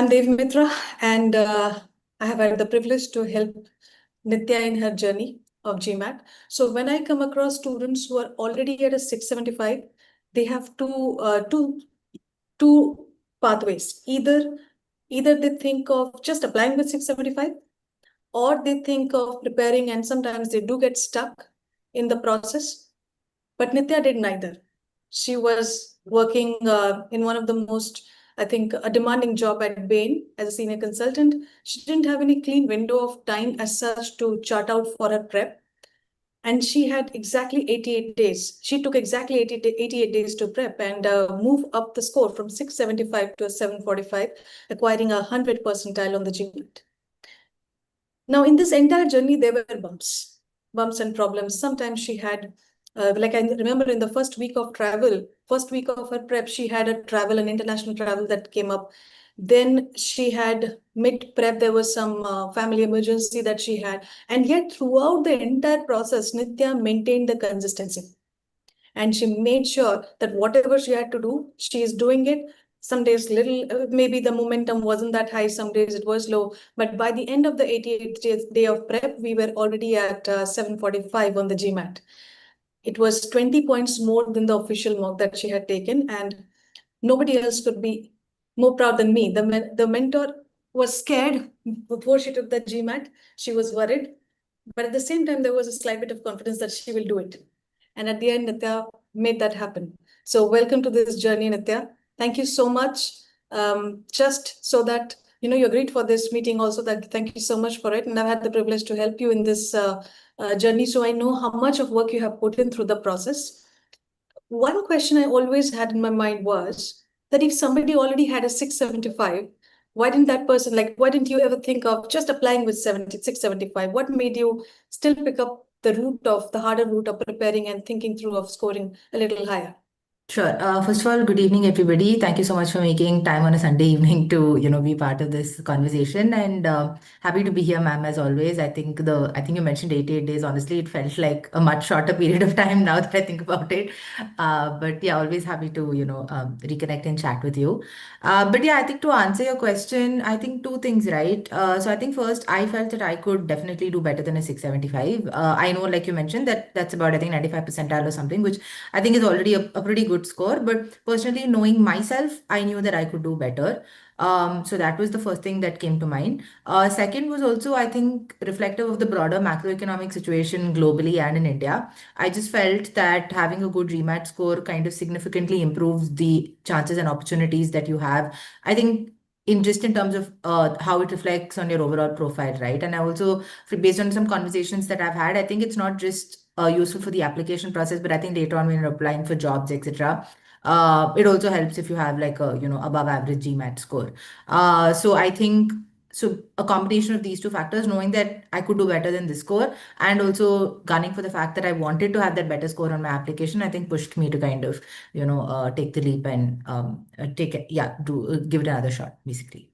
I'm Devi Mitra, and I have had the privilege to help Nithya in her journey of GMAT. So when I come across students who are already at a 675, they have two pathways. Either they think of just applying with 675, or they think of preparing, and sometimes they do get stuck in the process. But Nithya did neither. She was working in one of the most, I think, a demanding job at Bain as a senior consultant. She didn't have any clean window of time as such to chart out for her prep. And she had exactly 88 days. She took exactly 88 days to prep and move up the score from 675 to a 745, acquiring 100 percentile on the GMAT. Now, in this entire journey, there were bumps and problems. Sometimes she had, like I remember in the first week of travel, first week of her prep, she had an international travel that came up. Then she had mid-prep, there was some family emergency that she had. And yet throughout the entire process, Nithya maintained the consistency. And she made sure that whatever she had to do, she is doing it. Some days maybe the momentum wasn't that high, some days it was low, but by the end of the 88th day of prep, we were already at 745 on the GMAT. It was 20 points more than the official mock that she had taken, and nobody else could be more proud than me. The mentor was scared before she took the GMAT. She was worried, but at the same time, there was a slight bit of confidence that she will do it. And at the end, Nithya made that happen. So welcome to this journey, Nithya. Thank you so much. Just so that you agreed for this meeting also, that thank you so much for it. And I've had the privilege to help you in this journey. So I know how much of work you have put in through the process. One question I always had in my mind was that if somebody already had a 675, why didn't you ever think of just applying with 675? What made you still pick up the harder route of preparing and thinking through of scoring a little higher? Sure. First of all, good evening, everybody. Thank you so much for making time on a Sunday evening to, be part of this conversation. And happy to be here, ma'am, as always. I think you mentioned 88 days. Honestly, it felt like a much shorter period of time now that I think about it. But yeah, always happy to, reconnect and chat with you. But yeah, I think to answer your question, I think two things, right? So I think first, I felt that I could definitely do better than a 675. I know, like you mentioned, that's about, I think, 95 percentile or something, which I think is already a pretty good score. But personally, knowing myself, I knew that I could do better. So that was the first thing that came to mind. Second was also, I think, reflective of the broader macroeconomic situation globally and in India. I just felt that having a good GMAT score kind of significantly improves the chances and opportunities that you have. I think in terms of how it reflects on your overall profile, right? And I also, based on some conversations that I've had, I think it's not just useful for the application process, but I think later on when you're applying for jobs, etc. It also helps if you have like a above average GMAT score. So I think so a combination of these two factors, knowing that I could do better than this score, and also gunning for the fact that I wanted to have that better score on my application, I think pushed me to kind of take the leap and take it, yeah, do give it another shot, basically.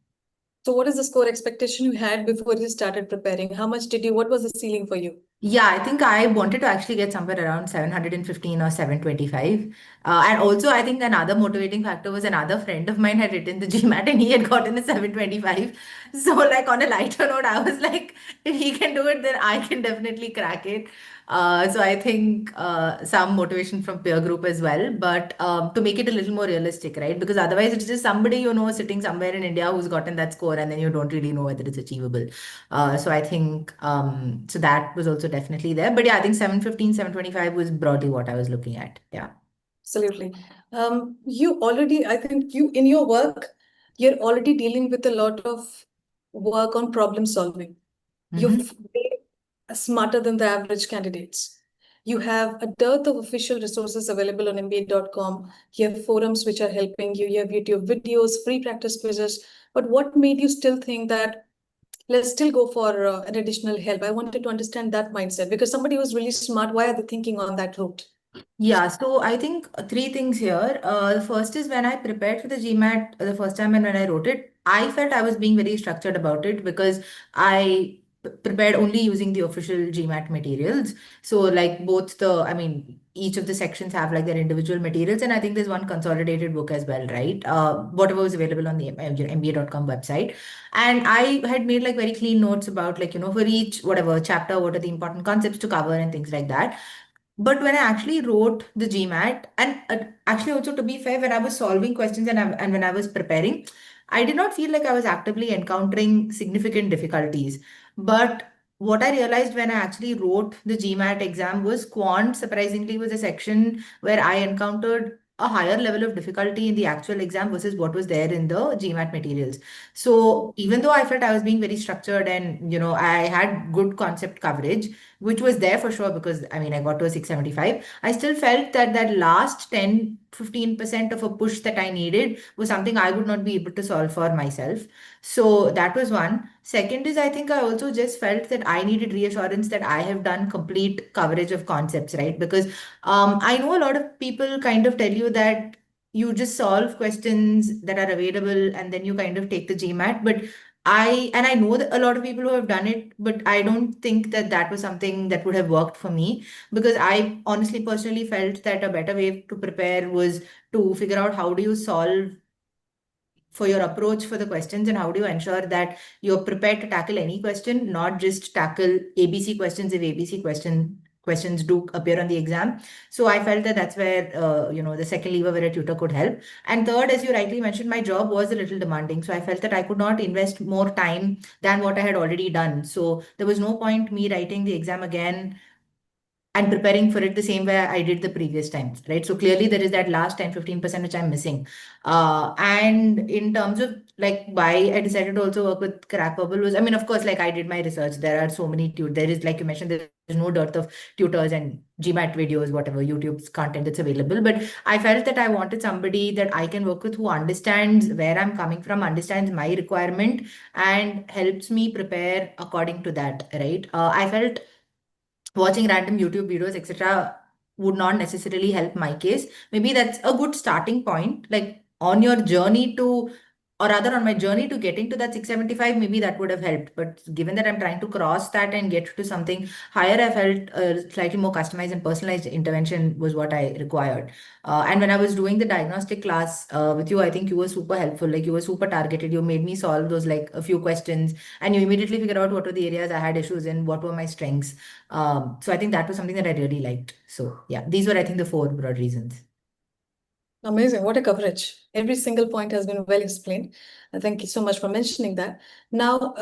So what is the score expectation you had before you started preparing? What was the ceiling for you? Yeah, I think I wanted to actually get somewhere around 715 or 725. And also, I think another motivating factor was another friend of mine had written the GMAT and he had gotten a 725. So, like, on a lighter note, I was like, if he can do it, then I can definitely crack it. So, I think some motivation from peer group as well, but to make it a little more realistic, right? Because otherwise, it's just somebody, sitting somewhere in India who's gotten that score and then you don't really know whether it's achievable. So I think so that was also definitely there. But yeah, I think 715, 725 was broadly what I was looking at. Yeah. Absolutely. I think in your work, you're already dealing with a lot of work on problem solving. Mm-hmm. You've way smarter than the average candidates. You have a dearth of official resources available on MBA.com. You have forums which are helping you. You have YouTube videos, free practice quizzes. But what made you still think that let's still go for an additional help? I wanted to understand that mindset because somebody who's really smart, why are they thinking on that route? Yeah, so I think three things here. The first is when I prepared for the GMAT the first time and when I wrote it, I felt I was being very structured about it because I prepared only using the official GMAT materials. So like both the, I mean, each of the sections have like their individual materials, and I think there's one consolidated book as well, right? Whatever was available on the MBA.com website. And I had made like very clean notes about like, for each whatever chapter, what are the important concepts to cover and things like that. But when I actually wrote the GMAT, and actually also to be fair, when I was solving questions and when I was preparing, I did not feel like I was actively encountering significant difficulties. But what I realized when I actually wrote the GMAT exam was Quant, surprisingly, was a section where I encountered a higher level of difficulty in the actual exam versus what was there in the GMAT materials. So even though I felt I was being very structured and, I had good concept coverage, which was there for sure because I mean, I got to a 675. I still felt that that last 10-15% of a push that I needed was something I would not be able to solve for myself. So that was one. Second is, I think I also just felt that I needed reassurance that I have done complete coverage of concepts, right? Because I know a lot of people kind of tell you that you just solve questions that are available and then you kind of take the GMAT. But I know that a lot of people who have done it, but I don't think that that was something that would have worked for me because I honestly personally felt that a better way to prepare was to figure out how do you solve for your approach for the questions and how do you ensure that you're prepared to tackle any question, not just tackle ABC questions if ABC questions do appear on the exam. So I felt that that's where the second lever where a tutor could help. And third, as you rightly mentioned, my job was a little demanding, so I felt that I could not invest more time than what I had already done. So there was no point me writing the exam again and preparing for it the same way I did the previous times, right? So clearly there is that last 10-15% which I'm missing. And in terms of like why I decided to also work with Crackverbal was, I mean, of course, like I did my research. There are so many there is, like you mentioned, there's no dearth of tutors and GMAT videos, whatever YouTube's content that's available. But I felt that I wanted somebody that I can work with who understands where I'm coming from, understands my requirement, and helps me prepare according to that, right? I felt watching random YouTube videos, etc., would not necessarily help my case. Maybe that's a good starting point. Like on your journey to, or rather on my journey to getting to that 675, maybe that would have helped. But given that I'm trying to cross that and get to something higher, I felt slightly more customized and personalized intervention was what I required. And when I was doing the diagnostic class with you, I think you were super helpful. Like you were super targeted. You made me solve those like a few questions and you immediately figured out what were the areas I had issues in, what were my strengths. So I think that was something that I really liked. So yeah, these were, I think, the four broad reasons. Amazing. What a coverage. Every single point has been well explained. Thank you so much for mentioning that. Now,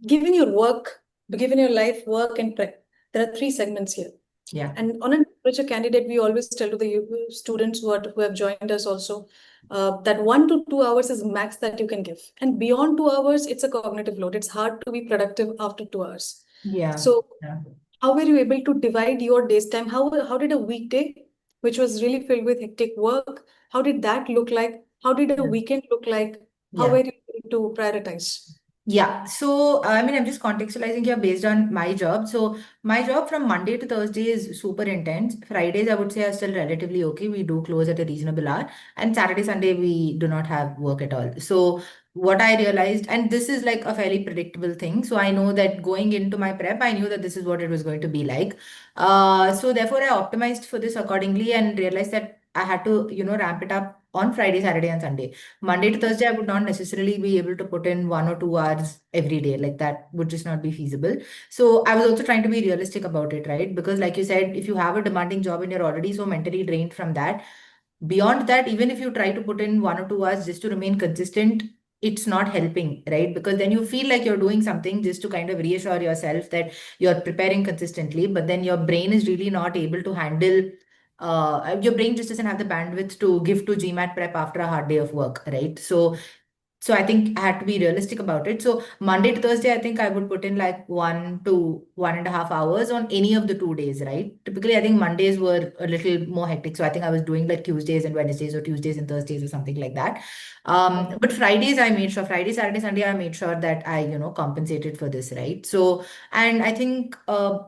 given your work, given your life, work, and prep, there are three segments here. Yeah. And on an average candidate, we always tell to the students who have joined us also that 1 to 2 hours is max that you can give. And beyond 2 hours, it's a cognitive load. It's hard to be productive after 2 hours. Yeah. So Yeah. how were you able to divide your day's time? How did a weekday, which was really filled with hectic work, how did that look like? How did a Yeah. weekend look like? How Yeah. were you able to prioritize? Yeah, so I mean, I'm just contextualizing here based on my job. So, my job from Monday to Thursday is super intense. Fridays, I would say, are still relatively okay. We do close at a reasonable hour. And Saturday, Sunday, we do not have work at all. So, what I realized, and this is like a fairly predictable thing. So, I know that going into my prep, I knew that this is what it was going to be like. So, therefore, I optimized for this accordingly and realized that I had to, ramp it up on Friday, Saturday, and Sunday. Monday to Thursday, I would not necessarily be able to put in 1 or 2 hours every day. Like that would just not be feasible. So I was also trying to be realistic about it, right? Because, like you said, if you have a demanding job and you're already so mentally drained from that, beyond that, even if you try to put in 1 or 2 hours just to remain consistent, it's not helping, right? Because then you feel like you're doing something just to kind of reassure yourself that you're preparing consistently, but then your brain is really not able to handle your brain just doesn't have the bandwidth to give to GMAT prep after a hard day of work, right? So I think I had to be realistic about it. So Monday to Thursday, I think I would put in like 1 to 1.5 hours on any of the 2 days, right? Typically, I think Mondays were a little more hectic. So I think I was doing like Tuesdays and Wednesdays or Tuesdays and Thursdays or something like that. But Fridays, I made sure Friday, Saturday, Sunday, I made sure that I, compensated for this, right? So, and I think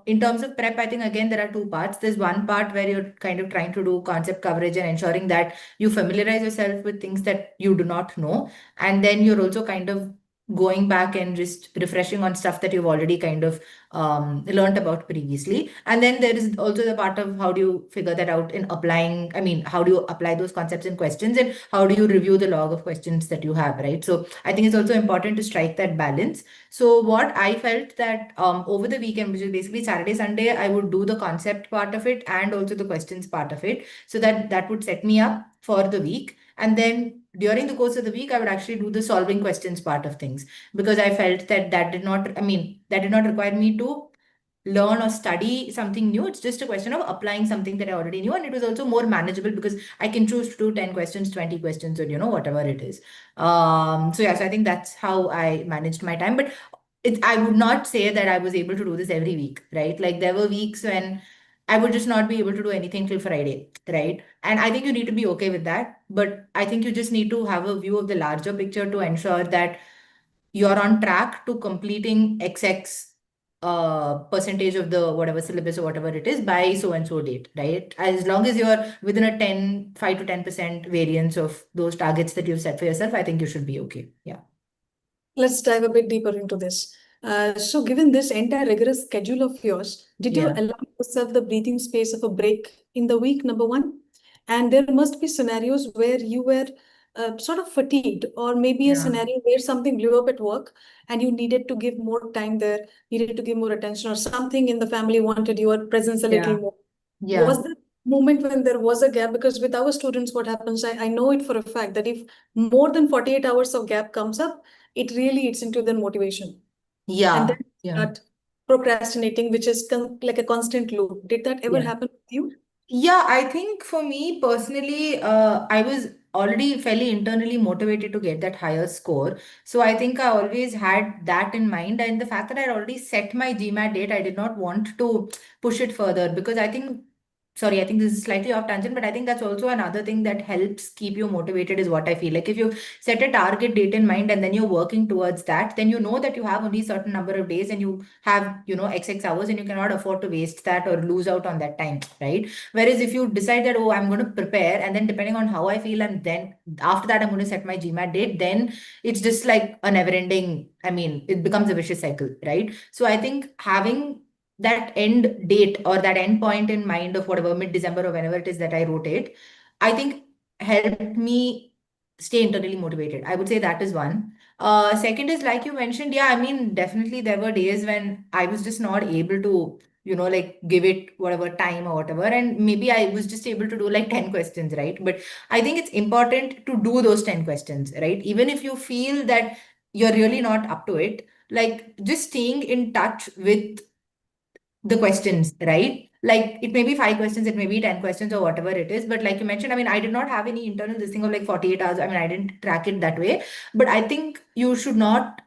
in terms of prep, I think again, there are two parts. There's one part where you're kind of trying to do concept coverage and ensuring that you familiarize yourself with things that you do not know, and then you're also kind of going back and just refreshing on stuff that you've already kind of learned about previously. And then there is also the part of how do you figure that out in applying, I mean, how do you apply those concepts in questions, and how do you review the log of questions that you have, right? So I think it's also important to strike that balance. So what I felt that over the weekend, which is basically Saturday, Sunday, I would do the concept part of it and also the questions part of it, so that that would set me up for the week. And then during the course of the week, I would actually do the solving questions part of things, because I felt that that did not, I mean, that did not require me to learn or study something new. It's just a question of applying something that I already knew. And it was also more manageable because I can choose to do 10 questions, 20 questions, or, whatever it is. So, yeah, so I think that's how I managed my time. But I would not say that I was able to do this every week, right? Like there were weeks when I would just not be able to do anything till Friday, right? And I think you need to be okay with that. But I think you just need to have a view of the larger picture to ensure that you're on track to completing XX percentage of the whatever syllabus or whatever it is by so and so date, right? As long as you're within a 5 to 10% variance of those targets that you've set for yourself, I think you should be okay. Yeah. Let's dive a bit deeper into this. So, given this entire rigorous schedule of yours, did you Yeah. allow yourself the breathing space of a break in the week, number one? And there must be scenarios where you were sort of fatigued, or maybe a Yeah. scenario where something blew up at work and you needed to give more time there, needed to give more attention, or something in the family wanted your presence a little Yeah. more. Yeah. Was there a moment when there was a gap? Because with our students, what happens, I know it for a fact that if more than 48 hours of gap comes up, it really eats into their motivation. And Yeah. then Yeah. start procrastinating, which is like a constant loop. Did that ever Yeah. happen with you? Yeah, I think for me personally, I was already fairly internally motivated to get that higher score. So I think I always had that in mind. And the fact that I had already set my GMAT date, I did not want to push it further, because I think, sorry, I think this is slightly off tangent, but I think that's also another thing that helps keep you motivated, is what I feel. Like if you set a target date in mind and then you're working towards that, then you know that you have only a certain number of days and you have, XX hours, and you cannot afford to waste that or lose out on that time, right? Whereas if you decide that, oh, I'm going to prepare, and then depending on how I feel, and then after that, I'm going to set my GMAT date, then it's just like a never ending, I mean, it becomes a vicious cycle, right? So I think having that end date or that end point in mind of whatever mid-December or whenever it is that I wrote it, I think helped me stay internally motivated. I would say that is one. Second is, like you mentioned, yeah, I mean, definitely there were days when I was just not able to, like give it whatever time or whatever. And maybe I was just able to do like 10 questions, right? But I think it's important to do those 10 questions, right? Even if you feel that you're really not up to it, like just staying in touch with the questions, right? Like it may be 5 questions, it may be 10 questions or whatever it is. But like you mentioned, I mean, I did not have any internal this thing of like 48 hours. I mean, I didn't track it that way. But I think you cannot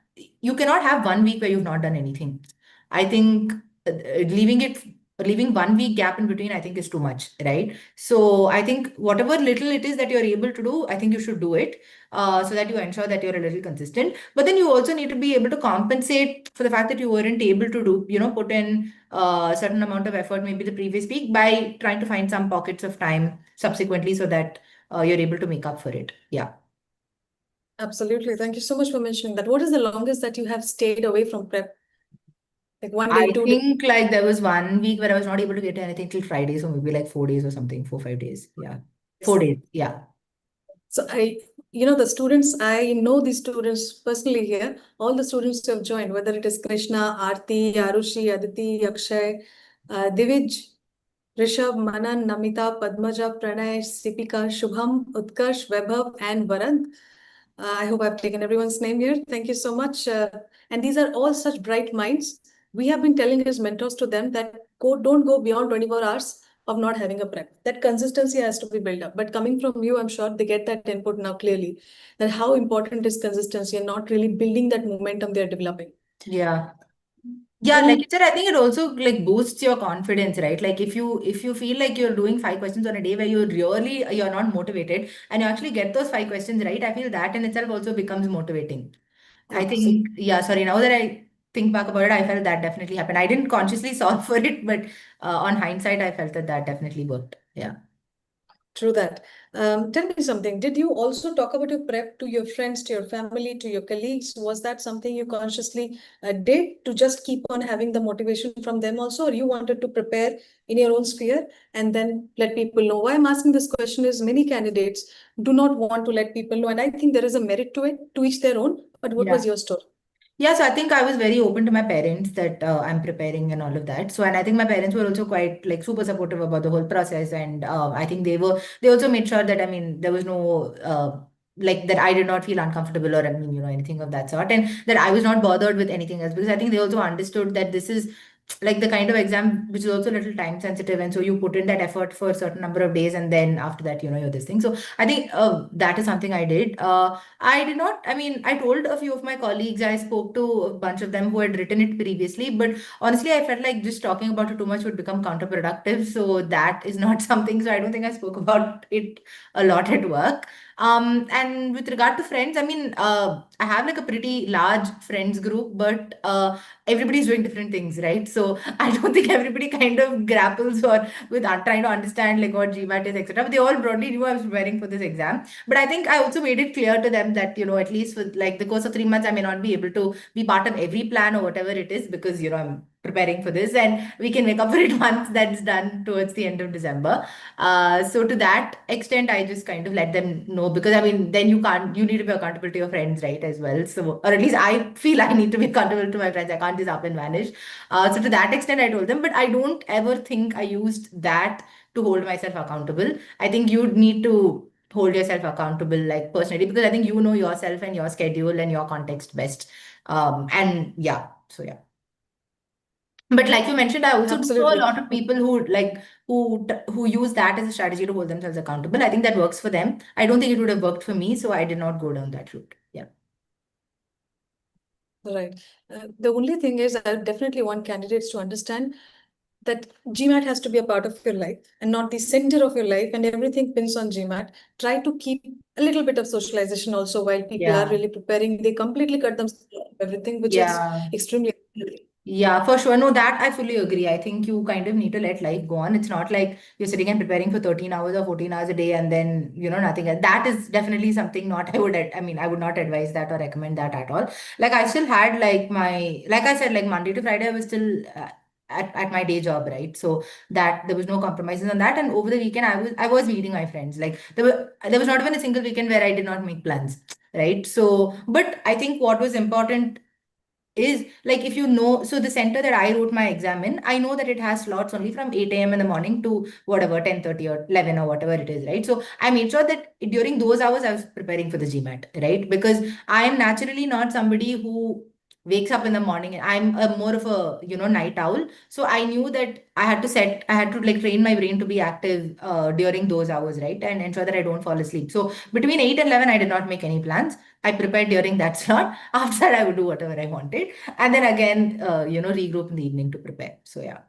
have one week where you've not done anything. I think leaving 1 week gap in between, I think is too much, right? So I think whatever little it is that you're able to do, I think you should do it, so that you ensure that you're a little consistent. But then you also need to be able to compensate for the fact that you weren't able to do, put in a certain amount of effort maybe the previous week, by trying to find some pockets of time subsequently, so that you're able to make up for it. Yeah. Absolutely. Thank you so much for mentioning that. What is the longest that you have stayed away from prep? Like one day, I 2 days? think like there was 1 week where I was not able to get anything till Friday, so maybe like 4 days or something, 4, 5 days. Yeah. 4 days. Yeah. So the students, I know these students personally here, all the students who have joined, whether it is Krishna, Aarti, Arushi, Aditi, Akshay, Divij, Rishabh, Manan, Namita, Padmaja, Pranay, Sipika, Shubham, Utkarsh, Vaibhav, and Varant. I hope I've taken everyone's name here. Thank you so much. And these are all such bright minds. We have been telling as mentors to them that don't go beyond 24 hours of not having a prep. That consistency has to be built up. But coming from you, I'm sure they get that input now clearly, that how important is consistency and not really building that momentum they're developing. Yeah. Yeah, like Then you said, I think it also like boosts your confidence, right? Like if you feel like you're doing 5 questions on a day where you're not motivated, and you actually get those 5 questions right, I feel that in itself also becomes motivating. I absolutely. think, yeah, sorry, now that I think back about it, I felt that definitely happened. I didn't consciously solve for it, but on hindsight, I felt that that definitely worked. Yeah. True that. Tell me something. Did you also talk about your prep to your friends, to your family, to your colleagues? Was that something you consciously did to just keep on having the motivation from them also, or you wanted to prepare in your own sphere and then let people know? Why I'm asking this question is many candidates do not want to let people know, and I think there is a merit to it, to each their own. But what was Yeah. your story? Yeah, so I think I was very open to my parents that I'm preparing and all of that. So, and I think my parents were also quite like super supportive about the whole process. And I think they also made sure that, I mean, there was no, like that I did not feel uncomfortable or, I mean, anything of that sort. And that I was not bothered with anything else because I think they also understood that this is like the kind of exam which is also a little time sensitive. And so you put in that effort for a certain number of days. And then after that, you're this thing. So I think that is something I did. I did not, I mean, I told a few of my colleagues, I spoke to a bunch of them who had written it previously, but honestly, I felt like just talking about it too much would become counterproductive. So that is not something, so I don't think I spoke about it a lot at work. And with regard to friends, I mean, I have like a pretty large friends group, but everybody's doing different things, right? So I don't think everybody kind of grapples or with trying to understand like what GMAT is, etc. But they all broadly knew I was preparing for this exam. But I think I also made it clear to them that, at least for like the course of 3 months, I may not be able to be part of every plan or whatever it is because, I'm preparing for this and we can make up for it once that's done towards the end of December. So to that extent, I just kind of let them know because I mean, then you need to be accountable to your friends, right, as well. So, or at least I feel I need to be accountable to my friends. I can't just up and vanish. So to that extent, I told them, but I don't ever think I used that to hold myself accountable. I think you need to hold yourself accountable like personally because I think you know yourself and your schedule and your context best. And yeah, so yeah. But like you mentioned, I also do know a Absolutely. lot of people who like who use that as a strategy to hold themselves accountable. I think that works for them. I don't think it would have worked for me, so I did not go down that route. Yeah. Right. The only thing is, I definitely want candidates to understand that GMAT has to be a part of your life and not the center of your life, and everything pins on GMAT. Try to keep a little bit of socialization also while people are Yeah. really preparing. They completely cut themselves out of everything, which is Yeah. extremely unhealthy. Yeah, for sure. No, that I fully agree. I think you kind of need to let life go on. It's not like you're sitting and preparing for 13 hours or 14 hours a day and then, nothing else. That is definitely something not I mean, I would not advise that or recommend that at all. Like I still had like I said, like Monday to Friday, I was still at my day job, right? So that there was no compromises on that. And over the weekend, I was meeting my friends. Like there was not even a single weekend where I did not make plans, right? So, but I think what was important is like if so the center that I wrote my exam in, I know that it has slots only from 8 a.m. in the morning to whatever 10:30 or 11 or whatever it is, right? So I made sure that during those hours I was preparing for the GMAT, right? Because I am naturally not somebody who wakes up in the morning. I'm a more of a night owl, so I knew that I had to like train my brain to be active during those hours, right, and ensure that I don't fall asleep. So between 8 and 11 I did not make any plans. I prepared during that slot. After that, I would do whatever I wanted. And then again, regroup in the evening to prepare. So yeah.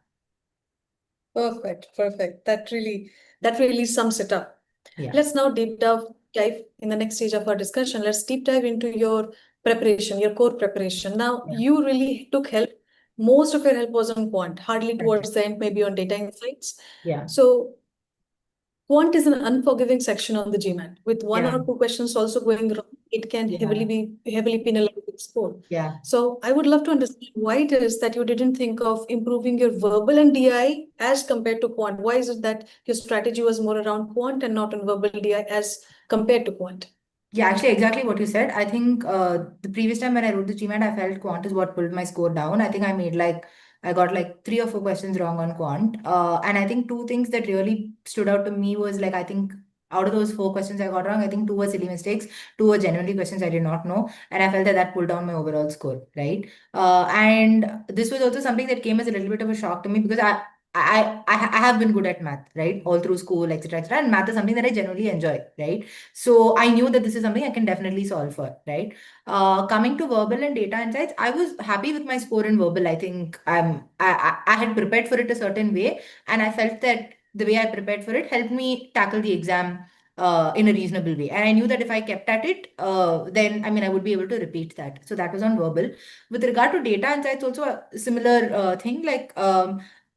Perfect, perfect. That really sums it up. Yeah. Let's now dive in the next stage of our discussion. Let's deep dive into your preparation, your core preparation. Now, Yeah. you really took help. Most of your help was on quant, hardly Correct. towards the end, maybe on data insights. Yeah. So quant is an unforgiving section on the GMAT. With one Yeah. or two questions also going wrong, it can Yeah. heavily penalize the score. Yeah. So I would love to understand why it is that you didn't think of improving your verbal and DI as compared to quant. Why is it that your strategy was more around quant and not on verbal DI as compared to quant? Yeah, actually, exactly what you said. I think the previous time when I wrote the GMAT, I felt quant is what pulled my score down. I think I got like 3 or 4 questions wrong on quant. And I think two things that really stood out to me was like, I think out of those 4 questions I got wrong, I think two were silly mistakes, two were genuinely questions I did not know. And I felt that that pulled down my overall score, right? And this was also something that came as a little bit of a shock to me because I have been good at math, right? All through school, etc., etc. And math is something that I genuinely enjoy, right? So I knew that this is something I can definitely solve for, right? Coming to verbal and data insights, I was happy with my score in verbal. I think I had prepared for it a certain way, and I felt that the way I prepared for it helped me tackle the exam in a reasonable way. And I knew that if I kept at it, then I mean I would be able to repeat that. So that was on verbal. With regard to data insights, also a similar thing.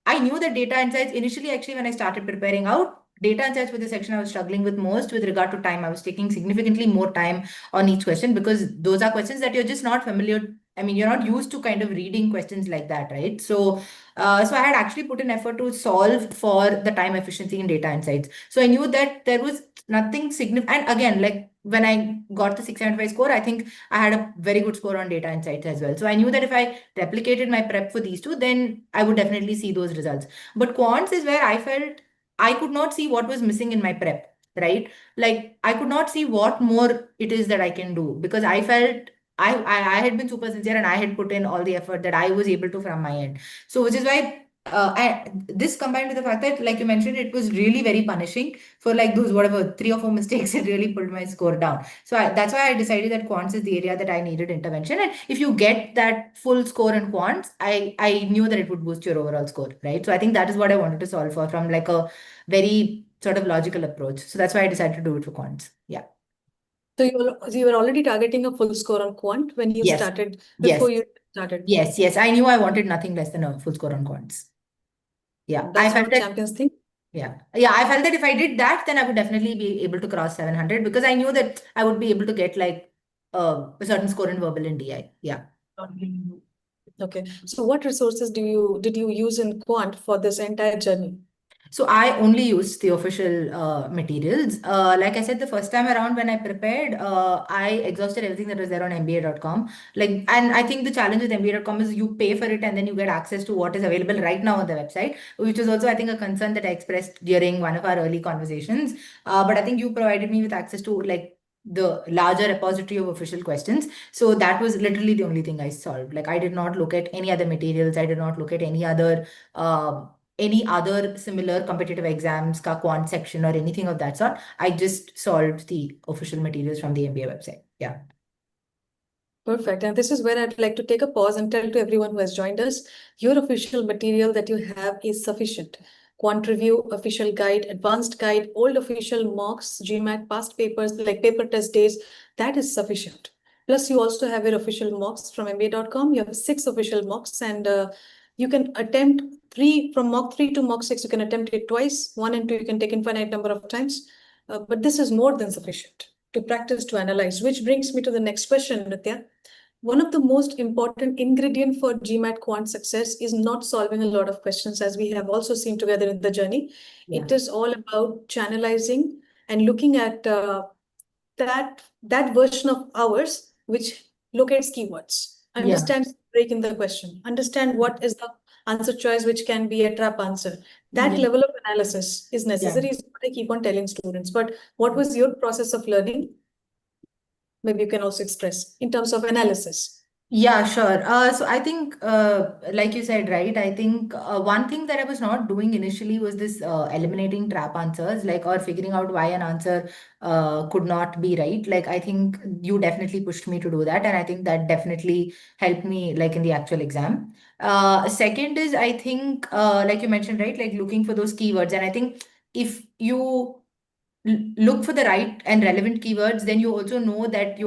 I knew that data insights initially, actually, when I started preparing out, data insights was the section I was struggling with most with regard to time. I was taking significantly more time on each question because those are questions that you're just not familiar. I mean, you're not used to kind of reading questions like that, right? So I had actually put an effort to solve for the time efficiency in data insights. So I knew that there was nothing significant. And again, like when I got the 675 score, I think I had a very good score on data insights as well. So I knew that if I replicated my prep for these two, then I would definitely see those results. But quants is where I felt I could not see what was missing in my prep, right? Like I could not see what more it is that I can do because I felt I had been super sincere and I had put in all the effort that I was able to from my end. So which is why this combined with the fact that, like you mentioned, it was really very punishing for like those whatever 3 or 4 mistakes, it really pulled my score down. So that's why I decided that quants is the area that I needed intervention. And if you get that full score in quants, I knew that it would boost your overall score, right? So I think that is what I wanted to solve for from like a very sort of logical approach. So that's why I decided to do it for quants. Yeah. So you were already targeting a full score on quant when you Yes. started, Yes. before you started. Yes. Yes. I knew I wanted nothing less than a full score on quants. Yeah. I That's felt what that. champions think. Yeah. Yeah. I felt that if I did that, then I would definitely be able to cross 700 because I knew that I would be able to get like a certain score in verbal and DI. Yeah. Okay. So what resources did you use in quant for this entire journey? So I only used the official materials. Like I said, the first time around when I prepared, I exhausted everything that was there on MBA.com. Like, and I think the challenge with MBA.com is you pay for it and then you get access to what is available right now on the website, which was also I think a concern that I expressed during one of our early conversations. But I think you provided me with access to like the larger repository of official questions. So that was literally the only thing I solved. Like I did not look at any other materials. I did not look at uh, any other similar competitive exams, ka quant section or anything of that sort. I just solved the official materials from the MBA website. Yeah. Perfect. And this is where I'd like to take a pause and tell to everyone who has joined us, your official material that you have is sufficient. Quant review, official guide, advanced guide, old official mocks, GMAT past papers, like paper test days, that is sufficient. Plus, you also have your official mocks from MBA.com. You have 6 official mocks, and you can attempt 3 from mock 3 to mock 6. You can attempt it twice. 1 and 2 you can take infinite number of times. But this is more than sufficient to practice, to analyze, which brings me to the next question, Nithya. One of the most important ingredient for GMAT quant success is not solving a lot of questions, as we have also seen together in the journey. Yeah. It is all about channelizing and looking at that version of ours which locates keywords, Yeah. understands break in the question, understand what is the answer choice which can be a trap answer. That Yeah. level of analysis is Yeah. necessary, is what I keep on telling students. But what was your process of learning? Maybe you can also express in terms of analysis. Yeah, sure. So I think, like you said, right? I think one thing that I was not doing initially was this eliminating trap answers, like or figuring out why an answer could not be right. Like I think you definitely pushed me to do that, and I think that definitely helped me, like in the actual exam. Second is I think, like you mentioned, right? Like looking for those keywords, and I think if you look for the right and relevant keywords, then you also know that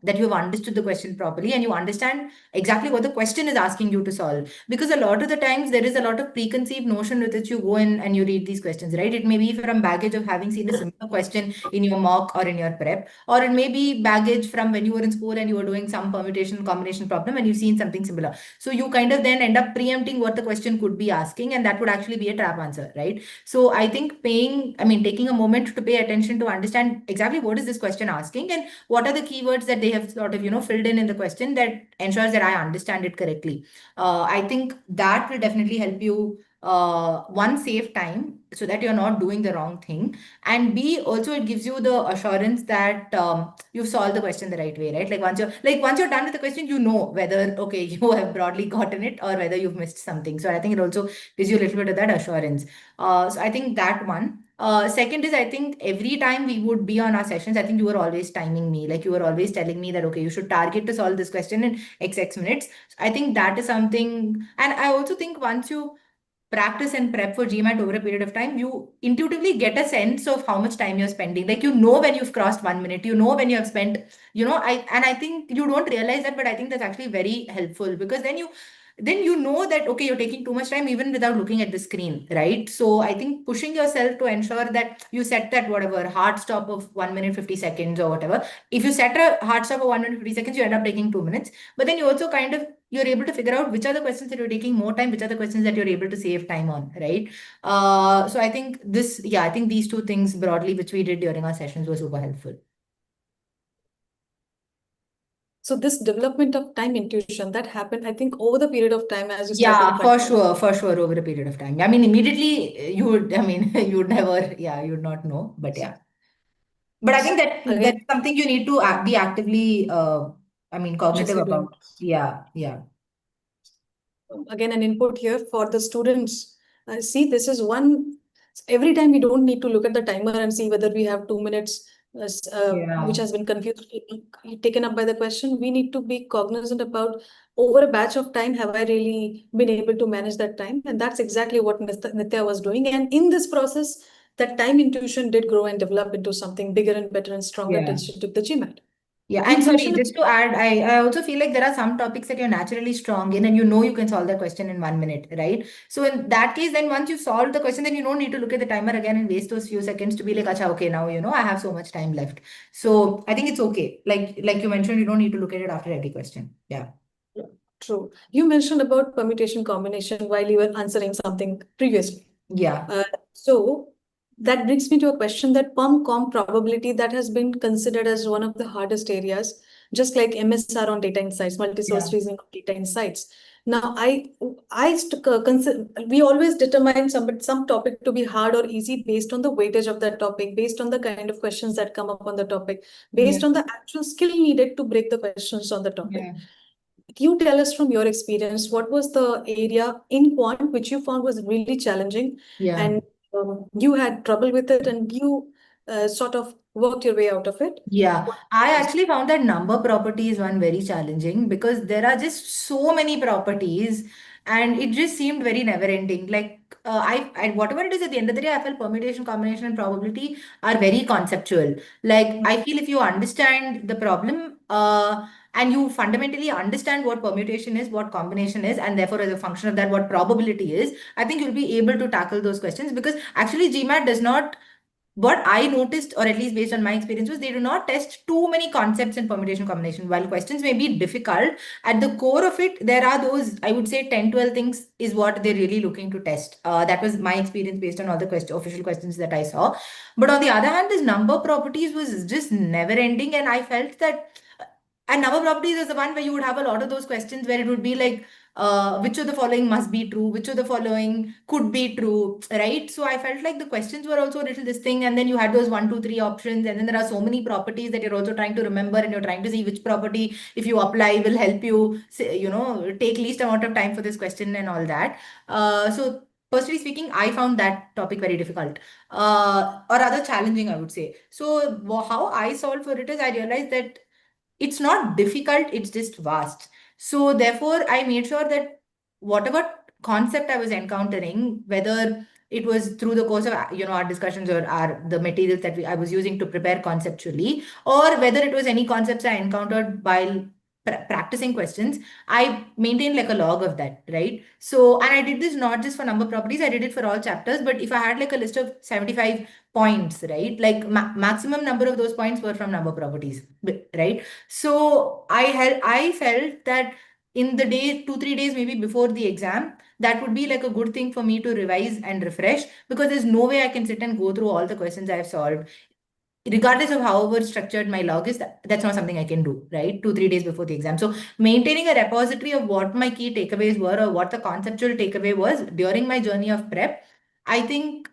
that you have understood the question properly and you understand exactly what the question is asking you to solve. Because a lot of the times there is a lot of preconceived notion with which you go in and you read these questions, right? It may be from baggage of having seen a similar question in your mock or in your prep, or it may be baggage from when you were in school and you were doing some permutation combination problem and you've seen something similar. So you kind of then end up preempting what the question could be asking, and that would actually be a trap answer, right? So I think taking a moment to pay attention to understand exactly what is this question asking and what are the keywords that they have sort of, filled in the question that ensures that I understand it correctly. I think that will definitely help you, one, save time so that you're not doing the wrong thing. And B, also it gives you the assurance that you've solved the question the right way, right? Once you're done with the question, you know whether, okay, you have broadly gotten it or whether you've missed something. So I think it also gives you a little bit of that assurance. So I think that one. Second is, I think every time we would be on our sessions, I think you were always timing me. Like you were always telling me that, okay, you should target to solve this question in XX minutes. So I think that is something. And I also think once you practice and prep for GMAT over a period of time, you intuitively get a sense of how much time you're spending. Like you know when you've crossed 1 minute, you know when you have spent, I think you don't realize that, but I think that's actually very helpful because then then you know that, okay, you're taking too much time even without looking at the screen, right? So I think pushing yourself to ensure that you set that whatever hard stop of 1 minute 50 seconds or whatever. If you set a hard stop of 1 minute 50 seconds, you end up taking 2 minutes. But then you also kind of you're able to figure out which are the questions that you're taking more time, which are the questions that you're able to save time on, right? So I think this, yeah, I think these two things broadly, which we did during our sessions, were super helpful. So this development of time intuition that happened, I think, over the period of time as you started Yeah, practicing. for sure, over a period of time. I mean, immediately you would, I mean, you would never, yeah, you would not know, but yeah. But I think that Again, that's something you need to be actively, I mean, cognitive consciously doing. about. Yeah, yeah, Again, an input here for the students. See, this is one, every time we don't need to look at the timer and see whether we have 2 minutes, which yeah, has been confused, taken up by the question. We need to be cognizant about over a batch of time, have I really been able to manage that time? And that's exactly what Nithya was doing. And in this process, that time intuition did grow and develop into something bigger and better and stronger till yeah. she took the GMAT. Yeah, You and sorry, mentioned, just to add, I also feel like there are some topics that you're naturally strong in and you know you can solve that question in 1 minute, right? So in that case, then once you solve the question, then you don't need to look at the timer again and waste those few seconds to be like, Acha, okay, now you know I have so much time left. So I think it's okay. Like you mentioned, you don't need to look at it after every question. Yeah. true. You mentioned about permutation combination while you were answering something previously. Yeah. So that brings me to a question that PERM-COM probability that has been considered as one of the hardest areas, just like MSR on data insights, multi-source Yeah. reasoning on data insights. Now, consider we always determine some topic to be hard or easy based on the weightage of that topic, based on the kind of questions that come up on the topic, Yeah. based on the actual skill needed to break the questions on the topic. Yeah. You tell us from your experience, what was the area in quant which you found was really challenging Yeah. and you had trouble with it and you sort of worked your way out of it? Yeah, What I was actually found that number property is one very challenging because there are just so many properties and it just seemed very never ending. Like, I whatever it is at the end of the day, I felt permutation, combination, and probability are very conceptual. Like, I feel if you understand the problem, and you fundamentally understand what permutation is, what combination is, and therefore, as a function of that, what probability is, I think you'll be able to tackle those questions because actually GMAT does not, what I noticed, or at least based on my experience, was they do not test too many concepts in permutation combination. While questions may be difficult, at the core of it, there are those, I would say 10, 12 things is what they're really looking to test. That was my experience based on all the official questions that I saw. But on the other hand, this number properties was just never ending. And I felt that, and number properties is the one where you would have a lot of those questions where it would be like, which of the following must be true, which of the following could be true, right? So I felt like the questions were also a little this thing, and then you had those one, two, three options, and then there are so many properties that you're also trying to remember, and you're trying to see which property, if you apply, will help you, take least amount of time for this question and all that. So personally speaking, I found that topic very difficult, or rather challenging, I would say. So how I solved for it is I realized that it's not difficult, it's just vast. So therefore I made sure that whatever concept I was encountering, whether it was through the course of our discussions or our the materials that I was using to prepare conceptually, or whether it was any concepts I encountered while practicing questions, I maintained like a log of that, right? So, and I did this not just for number properties, I did it for all chapters. But if I had like a list of 75 points, right, like maximum number of those points were from number properties, right? So I felt that in the day, 2, 3 days maybe before the exam, that would be like a good thing for me to revise and refresh, because there's no way I can sit and go through all the questions I've solved regardless of however structured my log is. That's not something I can do, right? 2, 3 days before the exam. So maintaining a repository of what my key takeaways were or what the conceptual takeaway was during my journey of prep, I think,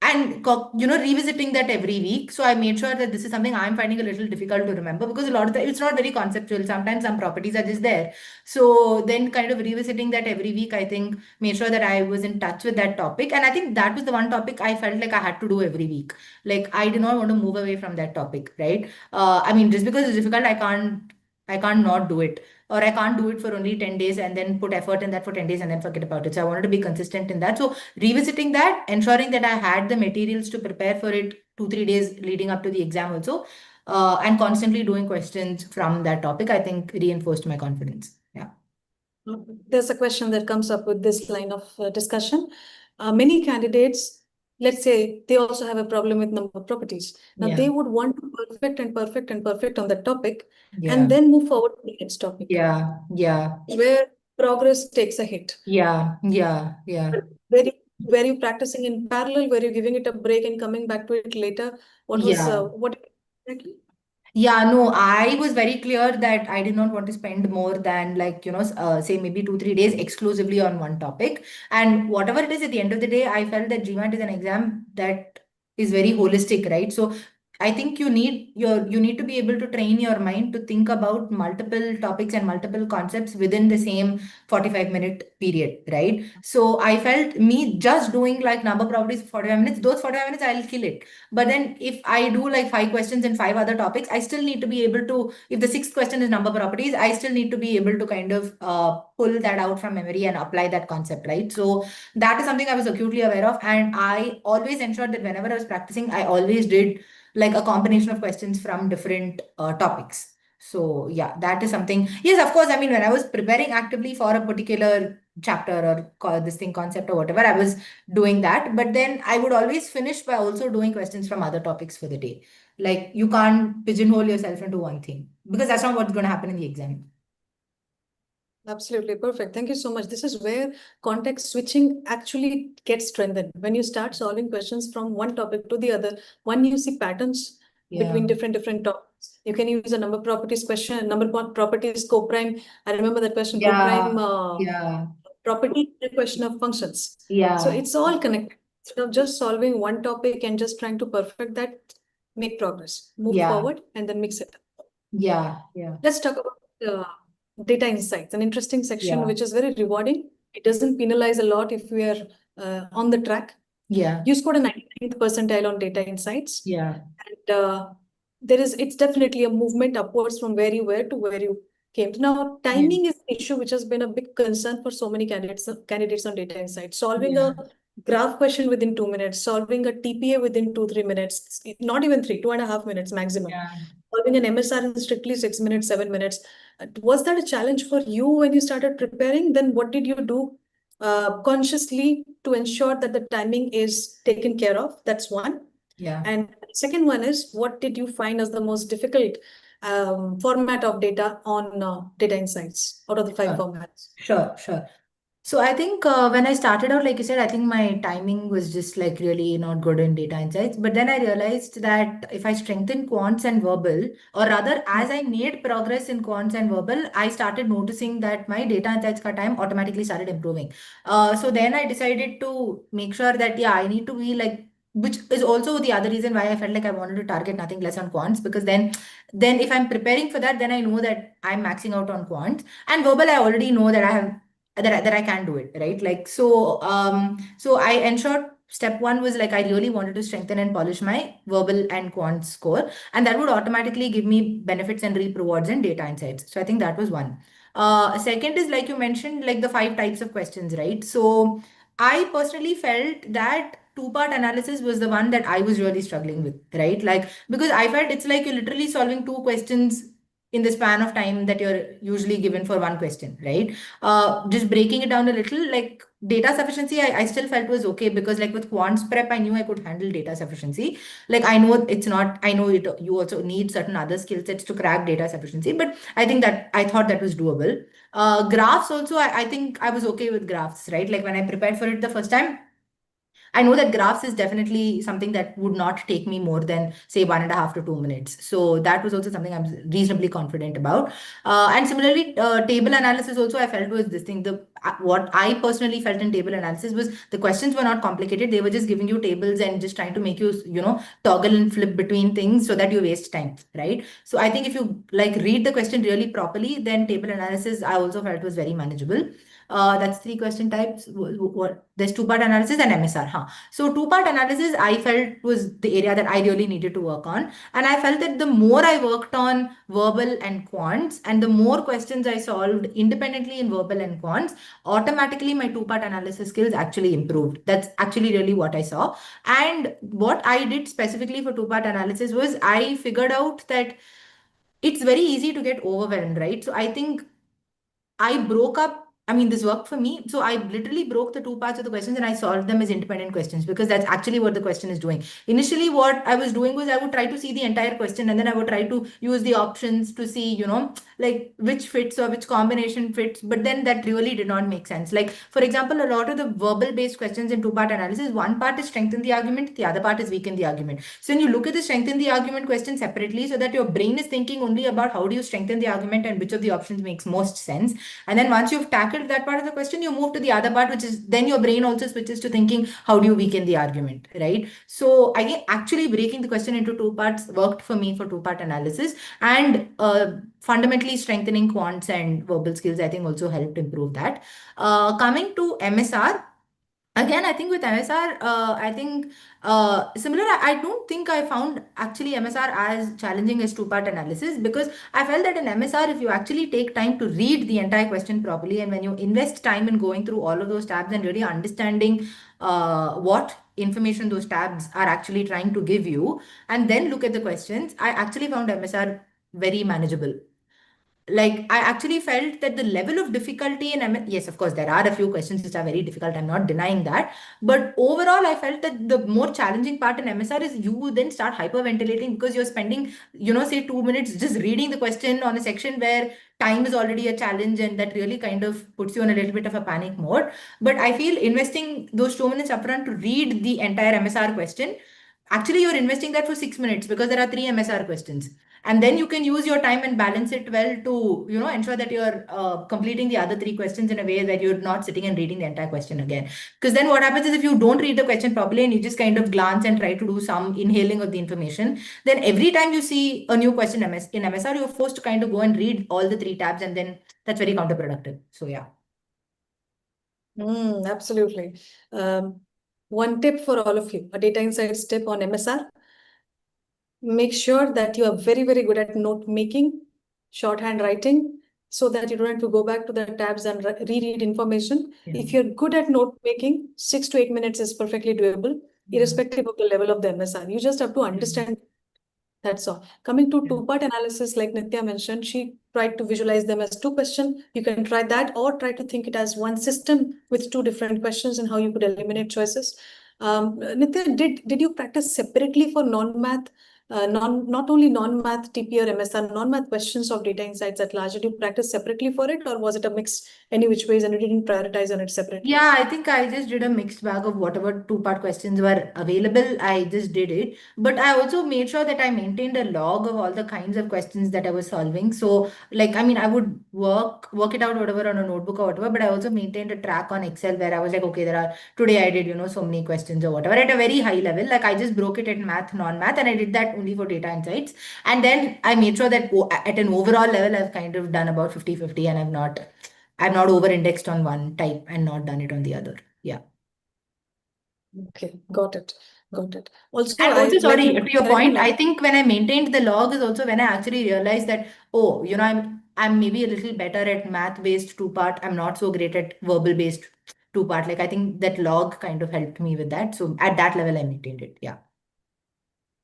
and revisiting that every week. So I made sure that this is something I'm finding a little difficult to remember, because a lot of the, it's not very conceptual. Sometimes some properties are just there. So then kind of revisiting that every week, I think made sure that I was in touch with that topic. And I think that was the one topic I felt like I had to do every week. Like I did not want to move away from that topic, right? I mean, just because it's difficult, I can't not do it, or I can't do it for only 10 days and then put effort in that for 10 days and then forget about it. So I wanted to be consistent in that. So revisiting that, ensuring that I had the materials to prepare for it 2, 3 days leading up to the exam also, and constantly doing questions from that topic, I think reinforced my confidence. Yeah. There's a question that comes up with this line of discussion. Many candidates, let's say, they also have a problem with number properties. Now, Yeah. they would want to perfect and perfect and perfect on that topic Yeah. and then move forward to the next topic, Yeah. Yeah. where progress takes a hit. Yeah. Yeah. Yeah. Were you practicing in parallel? Were you giving it a break and coming back to it later? Yeah. What exactly? Yeah, no, I was very clear that I did not want to spend more than like, say maybe 2, 3 days exclusively on one topic. And whatever it is at the end of the day, I felt that GMAT is an exam that is very holistic, right? So I think you need to be able to train your mind to think about multiple topics and multiple concepts within the same 45-minute period, right? So I felt me just doing like number properties for 45 minutes, those 45 minutes I'll kill it. But then if I do like 5 questions and 5 other topics, I still need to be able to, if the sixth question is number properties, I still need to be able to kind of pull that out from memory and apply that concept, right? So that is something I was acutely aware of. And I always ensured that whenever I was practicing, I always did like a combination of questions from different topics. So yeah, that is something. Yes, of course. I mean, when I was preparing actively for a particular chapter or this thing concept or whatever, I was doing that. But then I would always finish by also doing questions from other topics for the day. Like you can't pigeonhole yourself into one thing because that's not what's going to happen in the exam. Absolutely perfect. Thank you so much. This is where context switching actually gets strengthened. When you start solving questions from one topic to the other, one you see patterns Yeah. between different topics. You can use a number properties question, properties co-prime. I remember that question, co-prime Yeah. Yeah. property, the question of functions. So Yeah. it's all connected. Instead of just solving one topic and just trying to perfect that, make progress, move Yeah. forward, and then mix it. Yeah. Yeah. Let's talk about data insights, an interesting section Yeah. which is very rewarding. It doesn't penalize a lot if we are on the track. Yeah. You scored a 99th percentile on data insights. Yeah. And it's definitely a movement upwards from where you were to where you came to. Now, Yeah. timing is an issue which has been a big concern for so many candidates on data insights. Solving Yeah. a graph question within 2 minutes, solving a TPA within 2, 3 minutes, not even three, 2.5 minutes maximum. Yeah. Solving an MSR in strictly 6 minutes, 7 minutes. Was that a challenge for you when you started preparing? Then what did you do consciously to ensure that the timing is taken care of? That's one. Yeah. And second one is, what did you find as the most difficult format of data on data insights out of the five Sure. formats? Sure. Sure. So I think when I started out, like you said, I think my timing was just like really not good in data insights. But then I realized that if I strengthen quants and verbal, or rather, as I made progress in quants and verbal, I started noticing that my data insights ka time automatically started improving. So then I decided to make sure that yeah, I need to be like, which is also the other reason why I felt like I wanted to target nothing less on quants, because then if I'm preparing for that, then I know that I'm maxing out on quants. And verbal, I already know that I have that I can do it, right? Like so I ensured step one was like I really wanted to strengthen and polish my verbal and quant score, and that would automatically give me benefits and reap rewards and data insights. So I think that was one. Second is like you mentioned, like the 5 types of questions, right? So I personally felt that two-part analysis was the one that I was really struggling with, right? Like because I felt it's like you're literally solving 2 questions in the span of time that you're usually given for one question, right? Just breaking it down a little, like data sufficiency, I still felt was okay because like with quants prep, I knew I could handle data sufficiency. Like I know it's not, I know it, you also need certain other skill sets to crack data sufficiency, but I thought that was doable. Graphs also, I think I was okay with graphs, right? Like when I prepared for it the first time, I know that graphs is definitely something that would not take me more than say 1.5 to 2 minutes. So that was also something I'm reasonably confident about. And similarly, table analysis also I felt was this thing. The what I personally felt in table analysis was the questions were not complicated. They were just giving you tables and just trying to make you toggle and flip between things so that you waste time, right? So I think if you like read the question really properly, then table analysis I also felt was very manageable. That's 3 question types. There's two-part analysis and MSR. Huh? So two-part analysis I felt was the area that I really needed to work on. And I felt that the more I worked on verbal and quants and the more questions I solved independently in verbal and quants, automatically my two-part analysis skills actually improved. That's actually really what I saw. And what I did specifically for two-part analysis was I figured out that it's very easy to get overwhelmed, right? So I think I broke up I mean, this worked for me. So I literally broke the two parts of the questions and I solved them as independent questions because that's actually what the question is doing. Initially, what I was doing was I would try to see the entire question and then I would try to use the options to see, like which fits or which combination fits. But then that really did not make sense. Like, for example, a lot of the verbal based questions in two-part analysis, one part is strengthen the argument, the other part is weaken the argument. So when you look at the strengthen the argument question separately, so that your brain is thinking only about how do you strengthen the argument and which of the options makes most sense, and then once you've tackled that part of the question, you move to the other part, which is then your brain also switches to thinking, how do you weaken the argument, right? So I think actually breaking the question into two parts worked for me for two-part analysis. And fundamentally strengthening quants and verbal skills, I think also helped improve that. Coming to MSR, again, I think with MSR, I think similar. I don't think I found actually MSR as challenging as two-part analysis because I felt that in MSR, if you actually take time to read the entire question properly, and when you invest time in going through all of those tabs and really understanding what information those tabs are actually trying to give you, and then look at the questions, I actually found MSR very manageable. Like I actually felt that the level of difficulty in yes, of course, there are a few questions which are very difficult. I'm not denying that. But overall, I felt that the more challenging part in MSR is you then start hyperventilating because you're spending, say 2 minutes just reading the question on a section where time is already a challenge, and that really kind of puts you in a little bit of a panic mode. But I feel investing those 2 minutes upfront to read the entire MSR question, actually you're investing that for 6 minutes because there are three MSR questions, and then you can use your time and balance it well to ensure that you're completing the other three questions in a way that you're not sitting and reading the entire question again. Because then what happens is if you don't read the question properly and you just kind of glance and try to do some inhaling of the information, then every time you see a new question in MSR, you're forced to kind of go and read all the three tabs, and then that's very counterproductive. So yeah. Absolutely. One tip for all of you, a data insights tip on MSR. Make sure that you are very, very good at note making, shorthand writing, so that you don't have to go back to the tabs and reread information. Yeah. If you're good at note making, 6 to 8 minutes is perfectly doable, irrespective of the level of the MSR. You just have to understand. That's all. Coming to Yeah. two-part analysis, like Nithya mentioned, she tried to visualize them as two questions. You can try that or try to think it as one system with two different questions and how you could eliminate choices. Nithya, did you practice separately for non-math, not only non-math TP or MSR, non-math questions of data insights at large? Did you practice separately for it, or was it a mix any which ways and you didn't prioritize on it separately? Yeah, I think I just did a mixed bag of whatever two-part questions were available. I just did it. But I also made sure that I maintained a log of all the kinds of questions that I was solving. So, like, I mean, I would work it out, whatever, on a notebook or whatever, but I also maintained a track on Excel where I was like, okay, today I did, so many questions or whatever at a very high level. Like, I just broke it at math, non-math, and I did that only for data insights. And then I made sure that at an overall level, I've kind of done about 50-50, and I'm not over indexed on one type and not done it on the other. Yeah. Okay, got it. Got it. Also, And also, like sorry, you to your correct me point, now. I think when I maintained the log is also when I actually realized that, oh, I'm maybe a little better at math-based two-part. I'm not so great at verbal-based two-part. Like I think that log kind of helped me with that. So at that level, I maintained it. Yeah.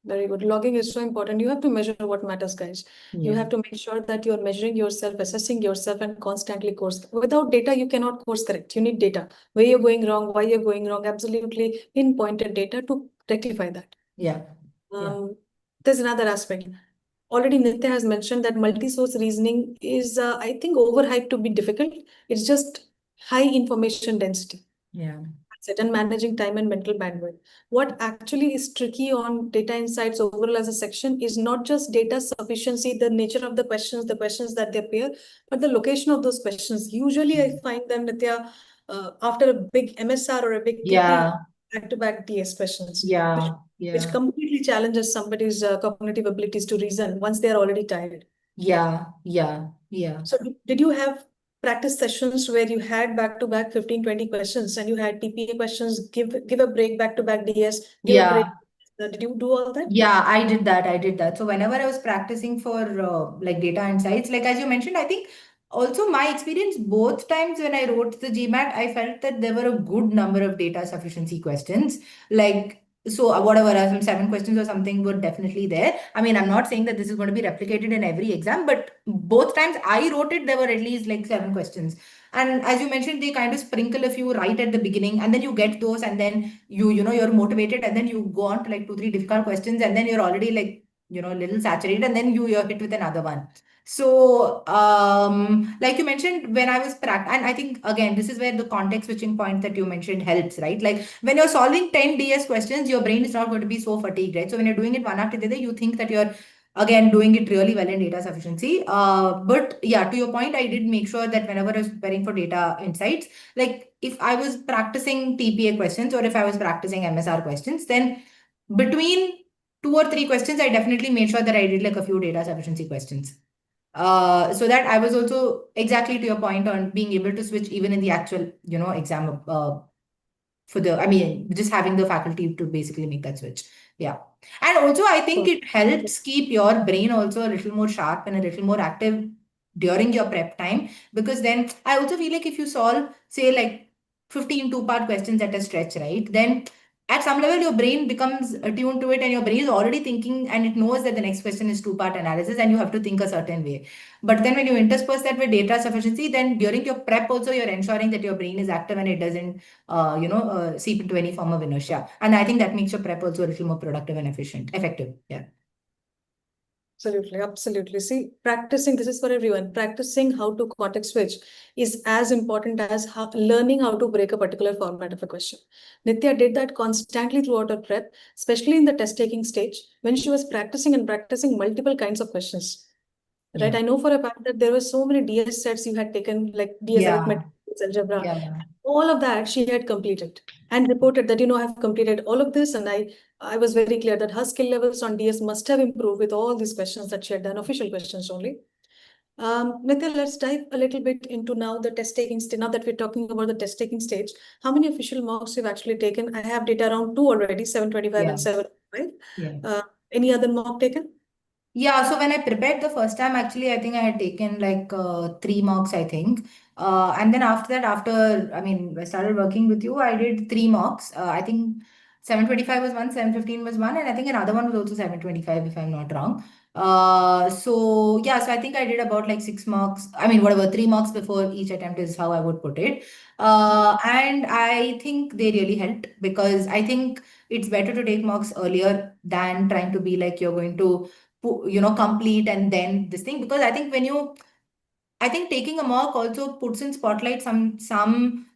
Very good. Logging is so important. You have to measure what matters, guys. You Yeah. have to make sure that you're measuring yourself, assessing yourself, and constantly course. Without data, you cannot course correct. You need data. Where you're going wrong, why you're going wrong, absolutely pinpointed data to rectify that. Yeah. Yeah. There's another aspect. Already Nitya has mentioned that multi-source reasoning is, I think, overhyped to be difficult. It's just high information density. Yeah. That's it, and managing time and mental bandwidth. What actually is tricky on data insights overall as a section is not just data sufficiency, the nature of the questions that they appear, but the location of those questions. Usually, I find them, Nitya, after a big MSR or a big TP, Yeah. back-to-back DS questions, Yeah. which Yeah. completely challenges somebody's cognitive abilities to reason once they're already tired. Yeah. Yeah. Yeah. So did you have practice sessions where you had back-to-back 15, 20 questions and you had TPA questions, give a break back-to-back DS, give a break? Yeah. Did you do all that? Yeah, I did that. I did that. So whenever I was practicing for like data insights, like as you mentioned, I think also my experience both times when I wrote the GMAT, I felt that there were a good number of data sufficiency questions. Like so whatever, some 7 questions or something were definitely there. I mean, I'm not saying that this is going to be replicated in every exam, but both times I wrote it, there were at least like 7 questions. And as you mentioned, they kind of sprinkle a few right at the beginning, and then you get those, and then you're motivated, and then you go on to like 2, 3 difficult questions, and then you're already like, a little saturated, and then you're hit with another one. So, like you mentioned, when I was and I think again, this is where the context switching point that you mentioned helps, right? Like when you're solving 10 DS questions, your brain is not going to be so fatigued, right? So when you're doing it one after the other, you think that you're again doing it really well in data sufficiency. But yeah, to your point, I did make sure that whenever I was preparing for data insights, like if I was practicing TPA questions or if I was practicing MSR questions, then between 2 or 3 questions, I definitely made sure that I did like a few data sufficiency questions. So that I was also exactly to your point on being able to switch even in the actual, exam for the, I mean, just having the faculty to basically make that switch. Yeah. And also, I think it helps keep your brain also a little more sharp and a little more active during your prep time. Because then I also feel like if you solve, say, like 15 two-part questions at a stretch, right? Then at some level, your brain becomes attuned to it and your brain is already thinking and it knows that the next question is two-part analysis and you have to think a certain way. But then when you intersperse that with data sufficiency, then during your prep also, you're ensuring that your brain is active and it doesn't seep into any form of inertia. And I think that makes your prep also a little more productive and effective. Yeah. Absolutely, absolutely. See, practicing, this is for everyone. Practicing how to context switch is as important as learning how to break a particular format of a question. Nithya did that constantly throughout her prep, especially in the test taking stage when she was practicing and practicing multiple kinds of questions. Right? Yeah. I know for a fact that there were so many DS sets you had taken, like DS Yeah. arithmetic, DS algebra, Yeah. all of that she had completed and reported that, I have completed all of this. And I was very clear that her skill levels on DS must have improved with all these questions that she had done, official questions only. Nithya, let's dive a little bit into now the test taking stage. Now that we're talking about the test taking stage, how many official mocks you've actually taken? I have data around two already, 725 Yeah. and 705. Yeah. Any other mock taken? Yeah, so when I prepared the first time, actually, I think I had taken like 3 mocks, I think. And then after that, I mean, I started working with you, I did 3 mocks. I think 725 was one, 715 was one, and I think another one was also 725, if I'm not wrong. So yeah, so I think I did about like 6 mocks. I mean, whatever, 3 mocks before each attempt is how I would put it. And I think they really helped because I think it's better to take mocks earlier than trying to be like you're going to complete and then this thing, because I think taking a mock also puts in spotlight some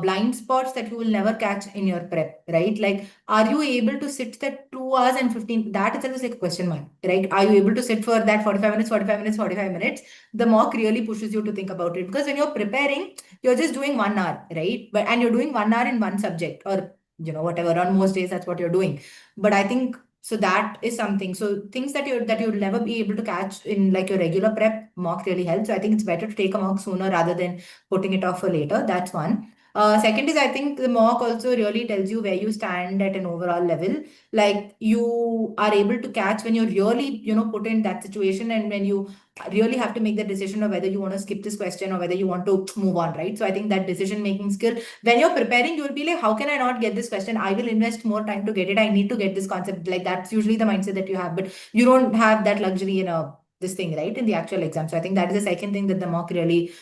blind spots that you will never catch in your prep, right? Like, are you able to sit that 2 hours and 15? That itself is like a question mark, right? Are you able to sit for that 45 minutes, 45 minutes, 45 minutes? The mock really pushes you to think about it because when you're preparing, you're just doing 1 hour, right? And you're doing 1 hour in one subject or whatever. On most days, that's what you're doing. But I think so that is something. So things that you'll never be able to catch in like your regular prep, mock really helps. So I think it's better to take a mock sooner rather than putting it off for later. That's one. Second is I think the mock also really tells you where you stand at an overall level. Like you are able to catch when you're really, put in that situation and when you really have to make the decision of whether you want to skip this question or whether you want to move on, right? So I think that decision making skill, when you're preparing, you will be like, how can I not get this question? I will invest more time to get it. I need to get this concept. Like that's usually the mindset that you have, but you don't have that luxury in a this thing, right? In the actual exam. So I think that is the second thing that the mock really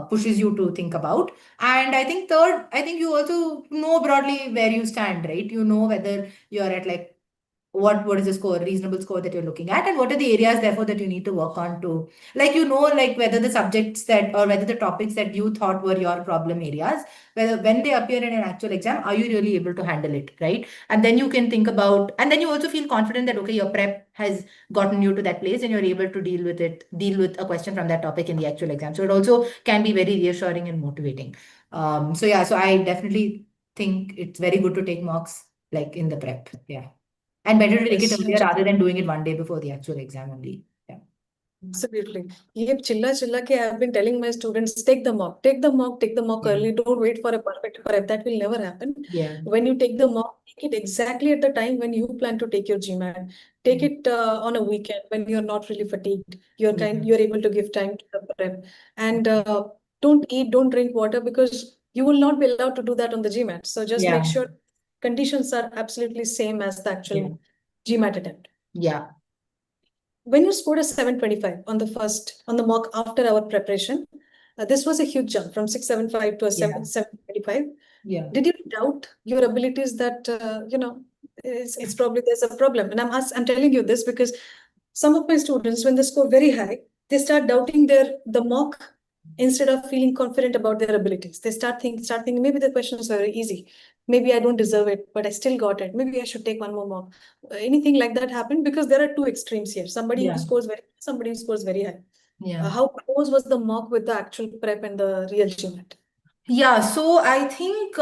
pushes you to think about. And I think third, I think you also know broadly where you stand, right? You know whether you're at like what is the score, reasonable score that you're looking at, and what are the areas therefore that you need to work on to, like, like whether the subjects that or whether the topics that you thought were your problem areas, whether when they appear in an actual exam, are you really able to handle it, right? And then you can think about, and then you also feel confident that okay, your prep has gotten you to that place and you're able to deal with a question from that topic in the actual exam. So it also can be very reassuring and motivating. So yeah, so I definitely think it's very good to take mocks like in the prep. Yeah. And better to take it Yes. earlier rather than doing it one day before the actual exam only. Yeah. Absolutely. Ye chilla chilla ke I've been telling my students, take the mock, take the mock, take the mock Yeah. early. Don't wait for a perfect prep. That will never happen. Yeah. When you take the mock, take it exactly at the time when you plan to take your GMAT. Take Yeah. it on a weekend when you're not really fatigued. Yeah. You're able to give time to the prep. And don't eat, don't drink water because you will not be allowed to do that on the GMAT. So just make Yeah. sure conditions are absolutely same as the Yeah. actual GMAT attempt. Yeah. When you scored a 725 on the mock after our preparation, this was a huge jump from 675 to a Yeah. 725. Yeah. Did you doubt your abilities that, it's probably there's a problem? And I'm telling you this because some of my students, when they score very high, they start doubting the mock instead of feeling confident about their abilities. They start thinking maybe the questions are very easy. Maybe I don't deserve it, but I still got it. Maybe I should take one more mock. Anything like that happen? Because there are two extremes here. Yeah. Somebody who scores very high. Yeah. How close was the mock with the actual prep and the real GMAT? Yeah, so I think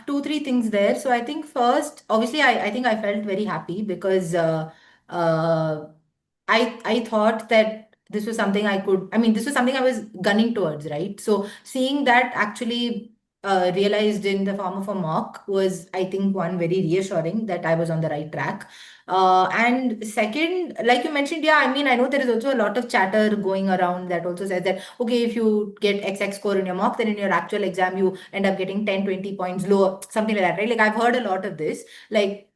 two, three things there. So I think first, obviously, I think I felt very happy because uh, I thought that this was something I could, I mean, this was something I was gunning towards, right? So seeing that actually realized in the form of a mock was, I think, one very reassuring that I was on the right track. And second, like you mentioned, yeah, I mean, I know there is also a lot of chatter going around that also says that, okay, if you get XX score in your mock, then in your actual exam, you end up getting 10, 20 points lower, something like that, right? Like I've heard a lot of this. Like,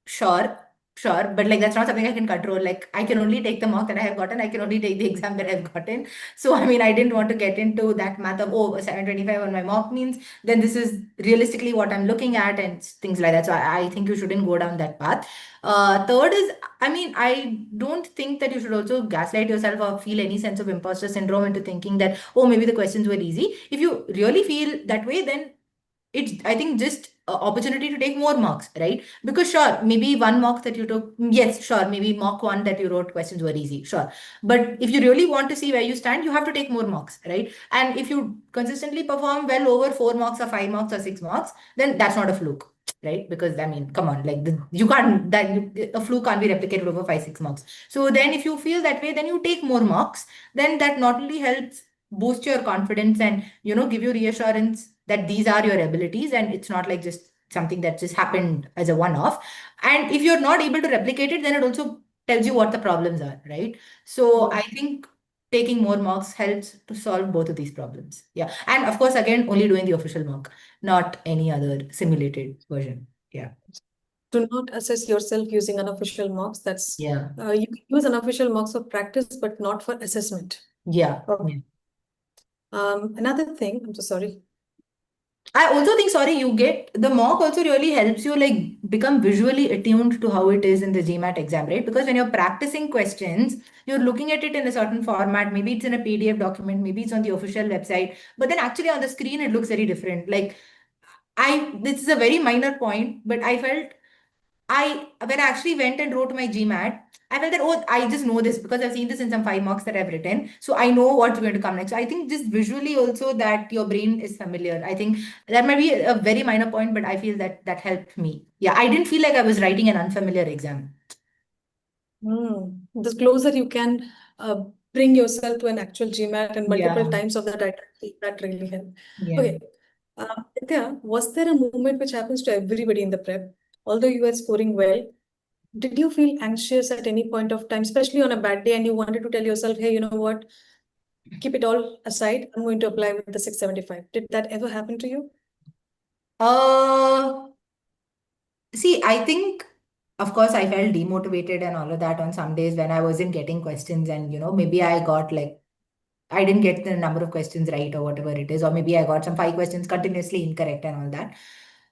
sure, sure, but like that's not something I can control. Like I can only take the mock that I have gotten. I can only take the exam that I've gotten. So I mean, I didn't want to get into that math of, oh, a 725 on my mock means then this is realistically what I'm looking at and things like that. So I think you shouldn't go down that path. Third is, I mean, I don't think that you should also gaslight yourself or feel any sense of imposter syndrome into thinking that, oh, maybe the questions were easy. If you really feel that way, then it's, I think, just a opportunity to take more marks, right? Because sure, maybe one mock that you took, yes, sure, maybe mock one that you wrote questions were easy, sure. But if you really want to see where you stand, you have to take more marks, right? And if you consistently perform well over 4 marks or 5 marks or 6 marks, then that's not a fluke, right? Because I mean, come on, like you can't a fluke can't be replicated over 5, 6 marks. So then if you feel that way, then you take more marks. Then that not only helps boost your confidence and give you reassurance that these are your abilities and it's not like just something that just happened as a one off. And if you're not able to replicate it, then it also tells you what the problems are, right? So I think taking more marks helps to solve both of these problems. Yeah, and of course, again, only doing the official mock, not any other simulated version. Yeah. Do not assess yourself using unofficial mocks. Yeah. You can use unofficial mocks for practice, but not for assessment. Yeah. Okay. Yeah. Another thing, I'm so sorry. I also think, sorry, you get the mock also really helps you like become visually attuned to how it is in the GMAT exam, right? Because when you're practicing questions, you're looking at it in a certain format. Maybe it's in a PDF document, maybe it's on the official website, but then actually on the screen it looks very different. Like this is a very minor point, but I felt when I actually went and wrote my GMAT, I felt that, oh, I just know this because I've seen this in some 5 marks that I've written. So I know what's going to come next. So I think just visually also that your brain is familiar. I think that might be a very minor point, but I feel that that helped me. Yeah, I didn't feel like I was writing an unfamiliar exam. The closer you can bring yourself to an actual GMAT and multiple Yeah, times of that, I think that really helped. yeah. Okay. Nithya, was there a moment which happens to everybody in the prep? Although you were scoring well, did you feel anxious at any point of time, especially on a bad day, and you wanted to tell yourself, hey, you know what? Keep it all aside. I'm going to apply with the 675. Did that ever happen to you? Uh, See, I think, of course, I felt demotivated and all of that on some days when I wasn't getting questions, and maybe I got like I didn't get the number of questions right or whatever it is, or maybe I got some 5 questions continuously incorrect and all that.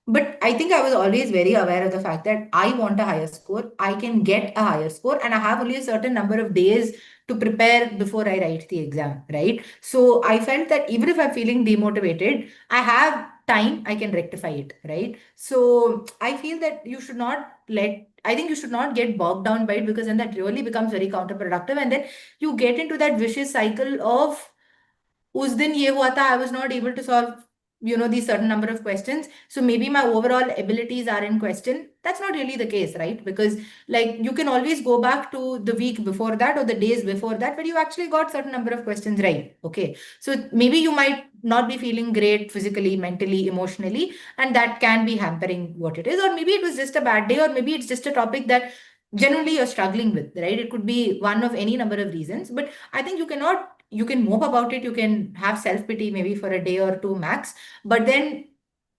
But I think I was always very aware of the fact that I want a higher score. I can get a higher score, and I have only a certain number of days to prepare before I write the exam, right? So I felt that even if I'm feeling demotivated, I have time, I can rectify it, right? So I feel that I think you should not get bogged down by it because then that really becomes very counterproductive. And then you get into that vicious cycle of उस दिन ये हुआ था, I was not able to solve these certain number of questions, so maybe my overall abilities are in question. That's not really the case, right? Because like you can always go back to the week before that or the days before that where you actually got certain number of questions right. Okay, so maybe you might not be feeling great physically, mentally, emotionally, and that can be hampering what it is. Or maybe it was just a bad day, or maybe it's just a topic that generally you're struggling with, right? It could be one of any number of reasons, but I think you can mope about it, you can have self pity maybe for a day or two max, but then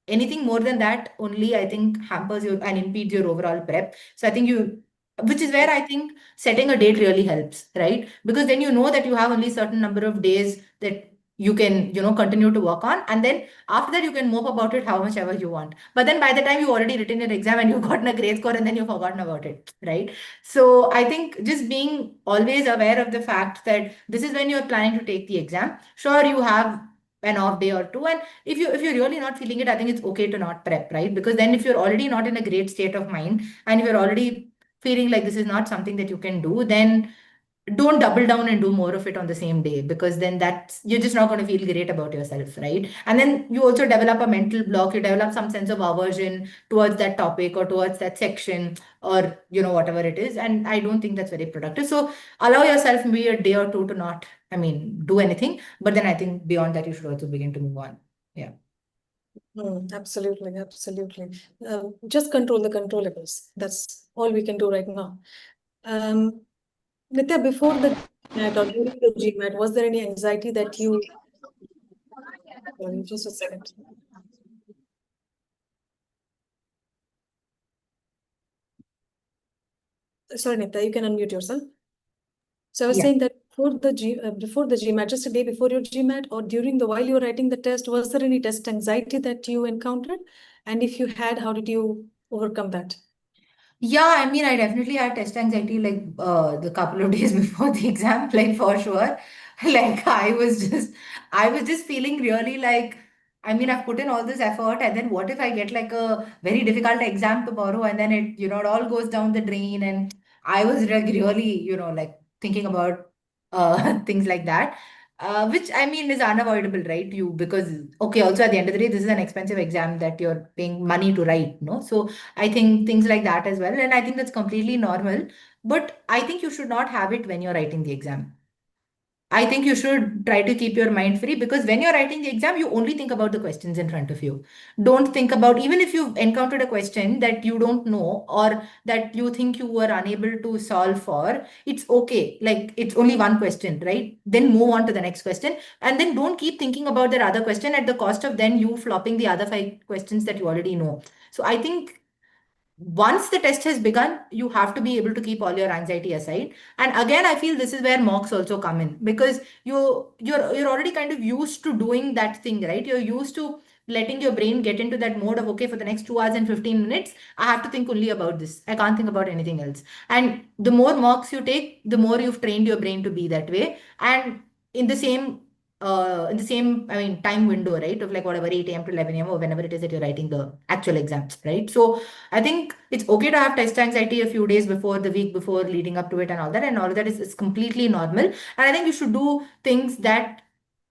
anything more than that only, I think, hampers you and impedes your overall prep. So I think which is where I think setting a date really helps, right? Because then you know that you have only certain number of days that you can, continue to work on. And then after that, you can mope about it how much ever you want. But then by the time you already written your exam and you've gotten a great score and then you've forgotten about it, right? So I think just being always aware of the fact that this is when you're planning to take the exam. Sure, you have an off day or two, and if you're really not feeling it, I think it's okay to not prep, right? Because then if you're already not in a great state of mind and if you're already feeling like this is not something that you can do, then don't double down and do more of it on the same day, because then that's you're just not going to feel great about yourself, right? And then you also develop a mental block, you develop some sense of aversion towards that topic or towards that section, or whatever it is, and I don't think that's very productive. So allow yourself maybe a day or two to not, do anything, but then I think beyond that you should also begin to move on. Yeah. Absolutely, absolutely. Just control the controllables. That's all we can do right now. Nithya, before the GMAT or during the GMAT, was there any anxiety that you... Sorry, just a second. Sorry, Nithya, you can unmute yourself. So I was Yeah. saying that before the GMAT, just a day before your GMAT or while you were writing the test, was there any test anxiety that you encountered? And if you had, how did you overcome that? Yeah, I definitely had test anxiety like the couple of days before the exam, like for sure. Like I was just feeling really like, I've put in all this effort, and then what if I get like a very difficult exam tomorrow and then it all goes down the drain. And I was like really, like thinking about things like that. Which is unavoidable, right? Because okay, also at the end of the day, this is an expensive exam that you're paying money to write, no? So I think things like that as well. And I think that's completely normal. But I think you should not have it when you're writing the exam. I think you should try to keep your mind free, because when you're writing the exam, you only think about the questions in front of you. Don't think about, even if you've encountered a question that you don't know or that you think you were unable to solve for, it's okay. Like it's only one question, right? Then move on to the next question. And then don't keep thinking about that other question at the cost of then you flopping the other five questions that you already know. So I think once the test has begun, you have to be able to keep all your anxiety aside. And again, I feel this is where mocks also come in, because you're already kind of used to doing that thing, right? You're used to letting your brain get into that mode of, okay, for the next 2 hours and 15 minutes, I have to think only about this. I can't think about anything else. And the more mocks you take, the more you've trained your brain to be that way. And in the same time window, right? Of like whatever 8 a.m. to 11 a.m. or whenever it is that you're writing the actual exams, right? So I think it's okay to have test anxiety a few days before, the week before, leading up to it, and all that. And all of that is completely normal. And I think you should do things that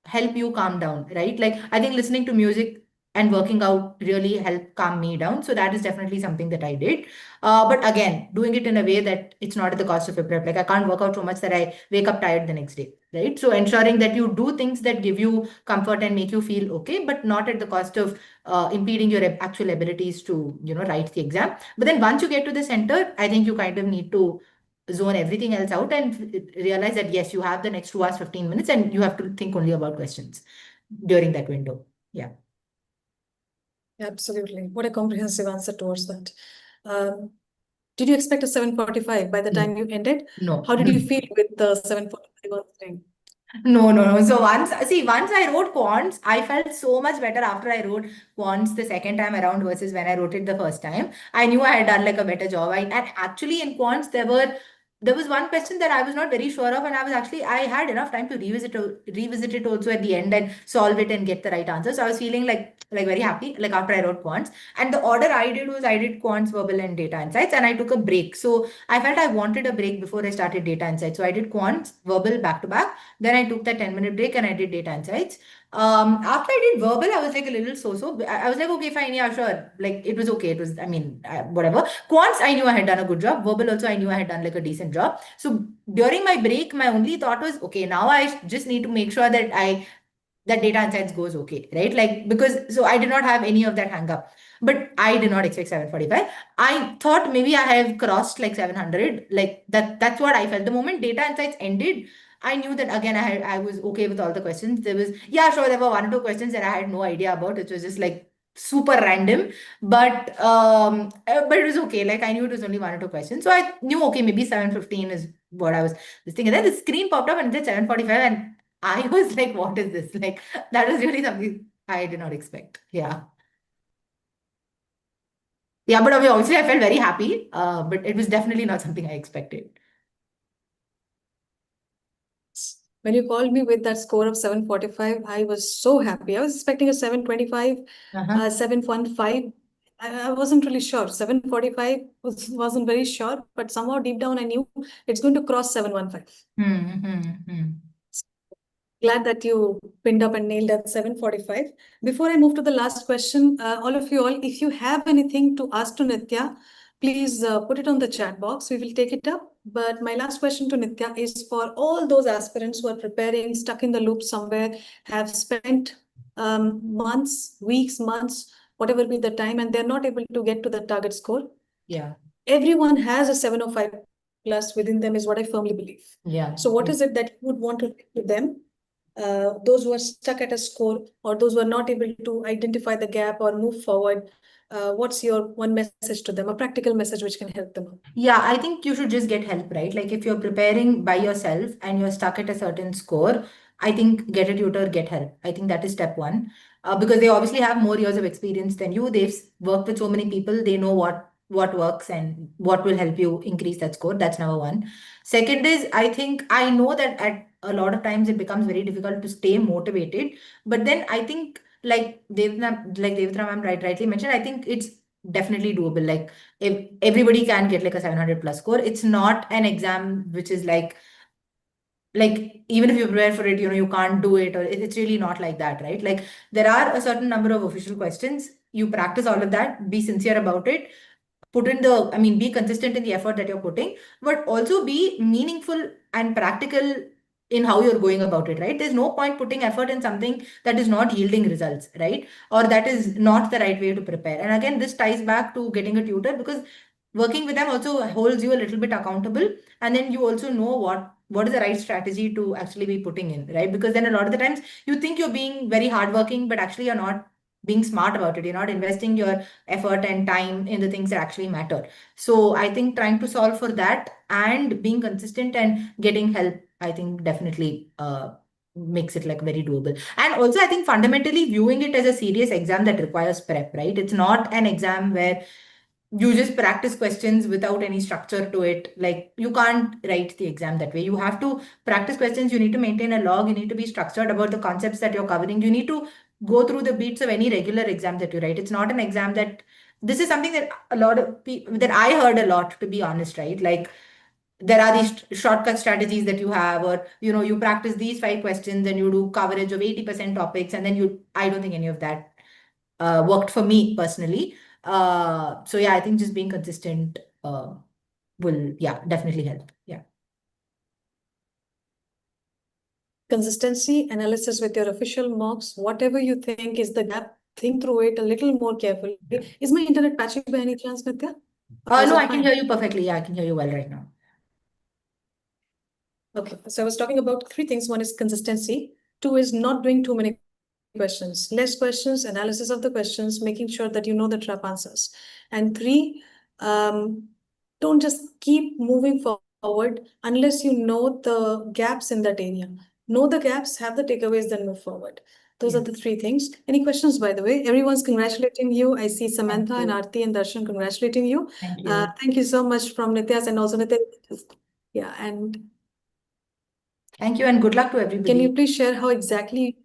help you calm down, right? Like I think listening to music and working out really help calm me down. So that is definitely something that I did. But again, doing it in a way that it's not at the cost of your prep. Like I can't work out so much that I wake up tired the next day, right? So ensuring that you do things that give you comfort and make you feel okay, but not at the cost of impeding your actual abilities to, write the exam. But then once you get to the center, I think you kind of need to zone everything else out and realize that yes, you have the next 2 hours 15 minutes and you have to think only about questions during that window. Yeah. Absolutely. What a comprehensive answer towards that. Did you expect a 745 by the time you ended? No. How did you feel with the 745 on the screen? No. So once I wrote quants, I felt so much better after I wrote quants the second time around versus when I wrote it the first time. I knew I had done like a better job. And actually in quants there was one question that I was not very sure of, and I had enough time to revisit it also at the end and solve it and get the right answer. So I was feeling like very happy like after I wrote quants. And the order I did was I did quants, verbal, and data insights, and I took a break. So I felt I wanted a break before I started data insights. So I did quants, verbal back to back. Then I took that 10-minute break and I did data insights. After I did verbal, I was like a little so-so. I was like, okay, fine, yeah, sure. Like it was okay. It was, whatever. Quants, I knew I had done a good job. Verbal also, I knew I had done like a decent job. So during my break, my only thought was, okay, now I just need to make sure that data insights goes okay, right? Like because so I did not have any of that hang up. But I did not expect 745. I thought maybe I have crossed like 700. Like that's what I felt. The moment data insights ended, I knew that again I was okay with all the questions. There was, yeah, sure, there were one or two questions that I had no idea about. It was just like super random, but it was okay. Like I knew it was only one or two questions, so I knew okay, maybe 7:15 is what I was this thing. And then the screen popped up and it said 7:45, and I was like, what is this? Like that was really something I did not expect. Yeah. Yeah, but obviously I felt very happy. But it was definitely not something I expected. When you called me with that score of 745, I was so happy. I was expecting a 725, Uh-huh. 715. I wasn't really sure. 745 wasn't very sure, but somehow deep down I knew it's going to cross 715. Hmm. Glad that you pinned up and nailed at 745. Before I move to the last question, all of you all, if you have anything to ask to Nithya, please put it on the chat box. We will take it up. But my last question to Nithya is for all those aspirants who are preparing, stuck in the loop somewhere, have spent months, weeks, months, whatever be the time, and they're not able to get to the target score. Yeah. Everyone has a 705 plus within them, is what I firmly believe. Yeah. So, what is it that you would want to say to them? Those who are stuck at a score or those who are not able to identify the gap or move forward, what's your one message to them, a practical message which can help them out? Yeah, I think you should just get help, right? Like if you're preparing by yourself and you're stuck at a certain score, I think get a tutor, get help. I think that is step one. Because they obviously have more years of experience than you. They've worked with so many people. They know what works and what will help you increase that score. That's number one. Second is I think I know that at a lot of times it becomes very difficult to stay motivated. But then I think Devitra ma'am rightly mentioned, I think it's definitely doable. Like if everybody can get like a 700 plus score, it's not an exam which is like even if you prepare for it, you can't do it, or it's really not like that, right? Like there are a certain number of official questions. You practice all of that, be sincere about it, put in the I mean be consistent in the effort that you're putting, but also be meaningful and practical in how you're going about it, right? There's no point putting effort in something that is not yielding results, right? Or that is not the right way to prepare. And again, this ties back to getting a tutor, because working with them also holds you a little bit accountable, and then you also know what is the right strategy to actually be putting in, right? Because then a lot of the times you think you're being very hardworking, but actually you're not being smart about it. You're not investing your effort and time in the things that actually matter. So I think trying to solve for that and being consistent and getting help, I think definitely makes it like very doable. And also I think fundamentally viewing it as a serious exam that requires prep, right? It's not an exam where you just practice questions without any structure to it. Like you can't write the exam that way. You have to practice questions. You need to maintain a log. You need to be structured about the concepts that you're covering. You need to go through the beats of any regular exam that you write. It's not an exam that this is something that a lot of people that I heard a lot, to be honest, right? Like there are these shortcut strategies that you have, or you practice these five questions and you do coverage of 80% topics, and then I don't think any of that worked for me personally. So yeah, I think just being consistent will, yeah, definitely help. Yeah. Consistency, analysis with your official mocks, whatever you think is the gap, think through it a little more carefully. Is my internet patchy by any chance, Nithya? Or is No, it I can fine? hear you perfectly. Yeah, I can hear you well right now. Okay, so I was talking about three things. One is consistency. Two is not doing too many questions, less questions, analysis of the questions, making sure that you know the trap answers. And three, don't just keep moving forward unless you know the gaps in that area. Know the gaps, have the takeaways, then move forward. Those Yeah. are the three things. Any questions, by the way? Everyone's congratulating you. I see Thank Samantha and you. Aarti and Darshan congratulating you. Thank you. Thank you so much from Nithya's and also Nithya. Yeah, and Thank you, and good luck to can you everybody. please share how exactly,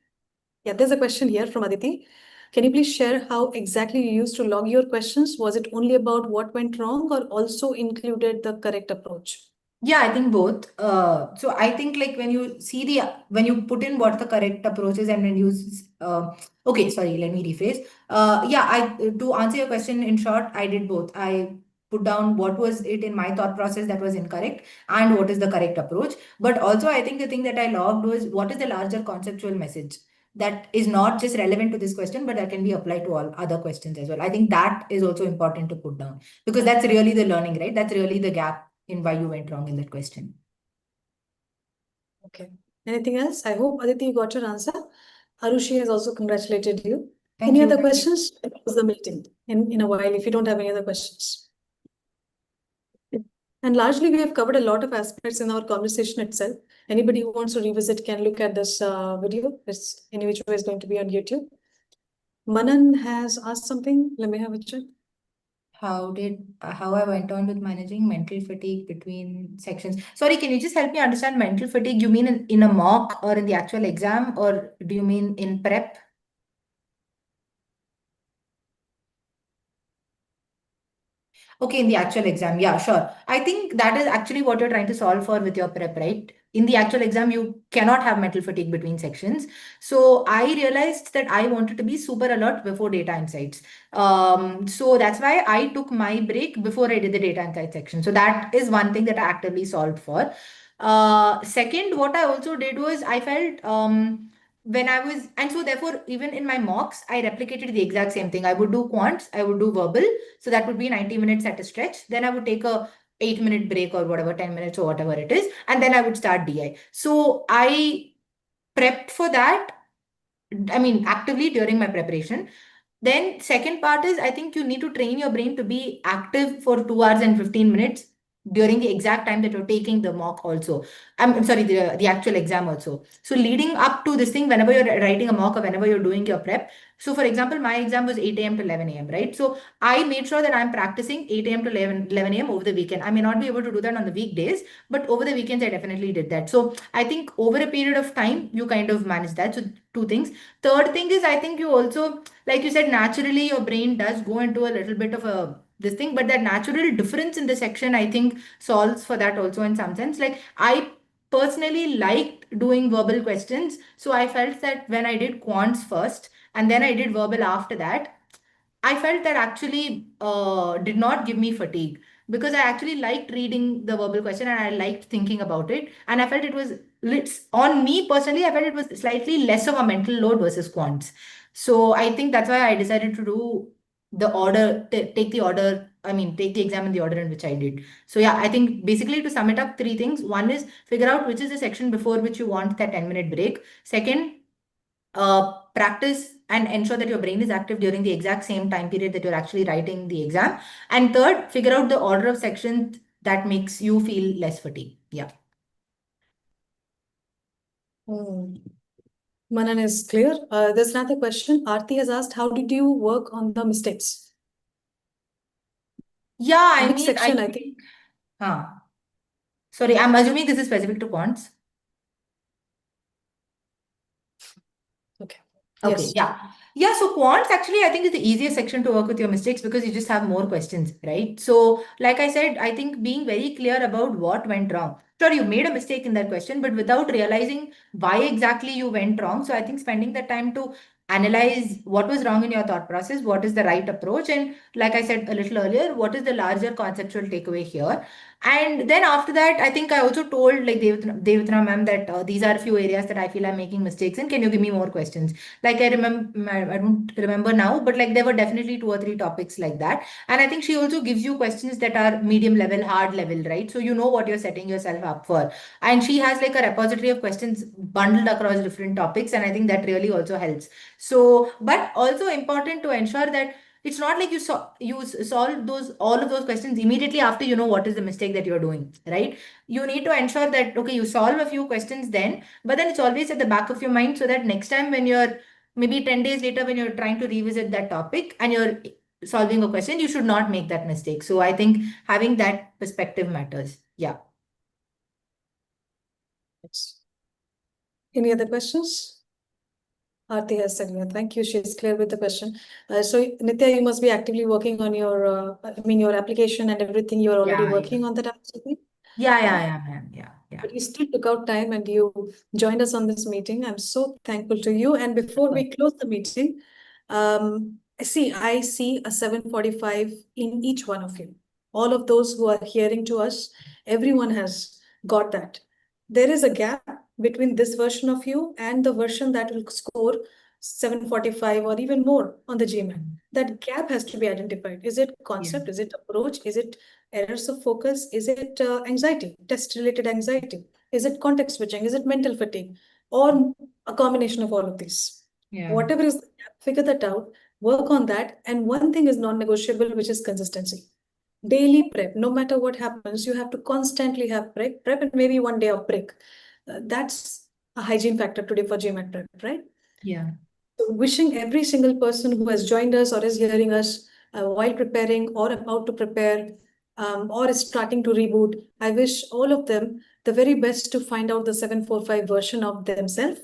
yeah, there's a question here from Aditi. Can you please share how exactly you used to log your questions? Was it only about what went wrong or also included the correct approach? Yeah, I think both. So I think like when you put in what the correct approach is, and when you okay, sorry, let me rephrase. Yeah, I to answer your question in short, I did both. I put down what was it in my thought process that was incorrect and what is the correct approach. But also I think the thing that I logged was what is the larger conceptual message that is not just relevant to this question, but that can be applied to all other questions as well. I think that is also important to put down, because that's really the learning, right? That's really the gap in why you went wrong in that question. Okay. Anything else? I hope Aditi you got your answer. Arushi has also congratulated you. Thank Any you. other questions? Close the meeting in a while if you don't have any other questions. And largely, we have covered a lot of aspects in our conversation itself. Anybody who wants to revisit can look at this video. It's in which way is going to be on YouTube. Manan has asked something. Let me have a check. How I went on with managing mental fatigue between sections. Sorry, can you just help me understand mental fatigue? You mean in a mock or in the actual exam, or do you mean in prep? Okay, in the actual exam. Yeah, sure. I think that is actually what you're trying to solve for with your prep, right? In the actual exam, you cannot have mental fatigue between sections. So I realized that I wanted to be super alert before data insights. So that's why I took my break before I did the data insight section. So that is one thing that I actively solved for. Second, what I also did was I felt when I was, and so therefore, even in my mocks, I replicated the exact same thing. I would do quants, I would do verbal. So that would be 90 minutes at a stretch. Then I would take a 8-minute break or whatever, 10 minutes or whatever it is. And then I would start DI. So I prepped for that. I mean, actively during my preparation. Then second part is I think you need to train your brain to be active for 2 hours and 15 minutes during the exact time that you're taking the mock also. I'm sorry, the actual exam also. So leading up to this thing, whenever you're writing a mock or whenever you're doing your prep. So for example, my exam was 8 a.m. to 11 a.m., right? So I made sure that I'm practicing 8 a.m. to 11 a.m. over the weekend. I may not be able to do that on the weekdays, but over the weekends, I definitely did that. So I think over a period of time, you kind of manage that. So two things. Third thing is I think you also, like you said, naturally your brain does go into a little bit of a this thing, but that natural difference in the section I think solves for that also in some sense. Like I personally liked doing verbal questions, so I felt that when I did quants first and then I did verbal after that, I felt that actually did not give me fatigue because I actually liked reading the verbal question and I liked thinking about it. And I felt it was on me personally, I felt it was slightly less of a mental load versus quants. So I think that's why I decided to do the order, take the order, I mean, take the exam in the order in which I did. So yeah, I think basically to sum it up, three things. One is figure out which is the section before which you want that 10-minute break. Second, practice and ensure that your brain is active during the exact same time period that you're actually writing the exam. And third, figure out the order of sections that makes you feel less fatigue. Yeah. Manan is clear. There's another question. Aarti has asked, how did you work on the mistakes? Yeah, I Which mean, I section, I think? think, huh. Sorry, I'm assuming this is specific to quants. Okay. Okay, Yes. yeah. Yeah, so quants actually I think is the easiest section to work with your mistakes because you just have more questions, right? So, like I said, I think being very clear about what went wrong. Sure, you made a mistake in that question, but without realizing why exactly you went wrong. So, I think spending the time to analyze what was wrong in your thought process, what is the right approach, and like I said a little earlier, what is the larger conceptual takeaway here. And then after that, I think I also told like Devitra ma'am that these are a few areas that I feel I'm making mistakes in. Can you give me more questions? Like I remember, I don't remember now, but like there were definitely 2 or 3 topics like that. And I think she also gives you questions that are medium level, hard level, right? So you know what you're setting yourself up for. And she has like a repository of questions bundled across different topics. And I think that really also helps. So, but also important to ensure that it's not like you solve those all of those questions immediately after you know what is the mistake that you're doing, right? You need to ensure that okay, you solve a few questions then, but then it's always at the back of your mind so that next time when you're maybe 10 days later when you're trying to revisit that topic and you're solving a question, you should not make that mistake. So I think having that perspective matters. Yeah. Yes. Any other questions? Aarti has said, yeah, thank you. She's clear with the question. So, Nithya, you must be actively working on your, I mean, your application and everything. You're already Yeah, yeah. working on that application. Yeah, yeah, yeah, man. Yeah, yeah. But you still took out time and you joined us on this meeting. I'm so thankful to you. And before we close the meeting, I see a 7:45 in each one of you. All of those who are hearing to us, everyone has got that. There is a gap between this version of you and the version that will score 7:45 or even more on the GMAT. That gap has to be identified. Is it Yeah. concept? Is it approach? Is it errors of focus? Is it anxiety, test-related anxiety? Is it context switching? Is it mental fatigue? Or a combination of all of these? Yeah. Whatever is the gap, figure that out, work on that. And one thing is non-negotiable, which is consistency. Daily prep, no matter what happens, you have to constantly have prep and maybe one day of break. That's a hygiene factor today for GMAT prep, right? Yeah. So wishing every single person who has joined us or is hearing us while preparing or about to prepare or is starting to reboot, I wish all of them the very best to find out the 745 version of themselves.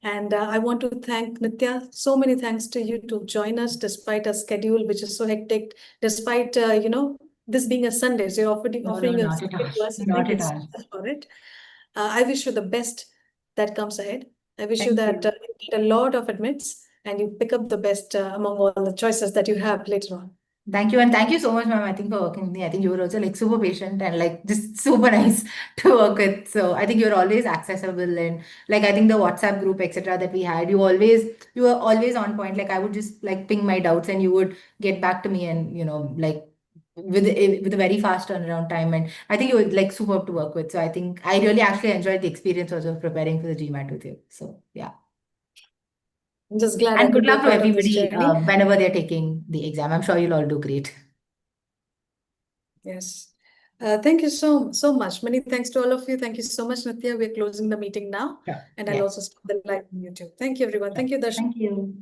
And I want to thank Nithya. So many thanks to you to join us despite a schedule which is so hectic, despite this being a Sunday. So you're No, no, offering a not at Sunday all. to us. Not Thank you at so all. much for it. I wish you the best that comes ahead. I wish you Thank that you. you get a lot of admits and you pick up the best among all the choices that you have later on. Thank you. And thank you so much, ma'am. I think for working with me. I think you were also like super patient and like just super nice to work with. So I think you're always accessible and like I think the WhatsApp group, etc. that we had, you were always on point. Like I would just like ping my doubts and you would get back to me and like with a very fast turnaround time. And I think you were like superb to work with. So I think I really actually enjoyed the experience also of preparing for the GMAT with you. So yeah. I'm just glad I And good could be a luck to part of this everybody journey. whenever they're taking the exam. I'm sure you'll all do great. Yes. Thank you so much. Many thanks to all of you. Thank you so much, Nithya. We're closing the meeting now. Sure. And I'll Yes. also stop the live on YouTube. Thank you, everyone. Sure. Thank you, Darshan. Thank you.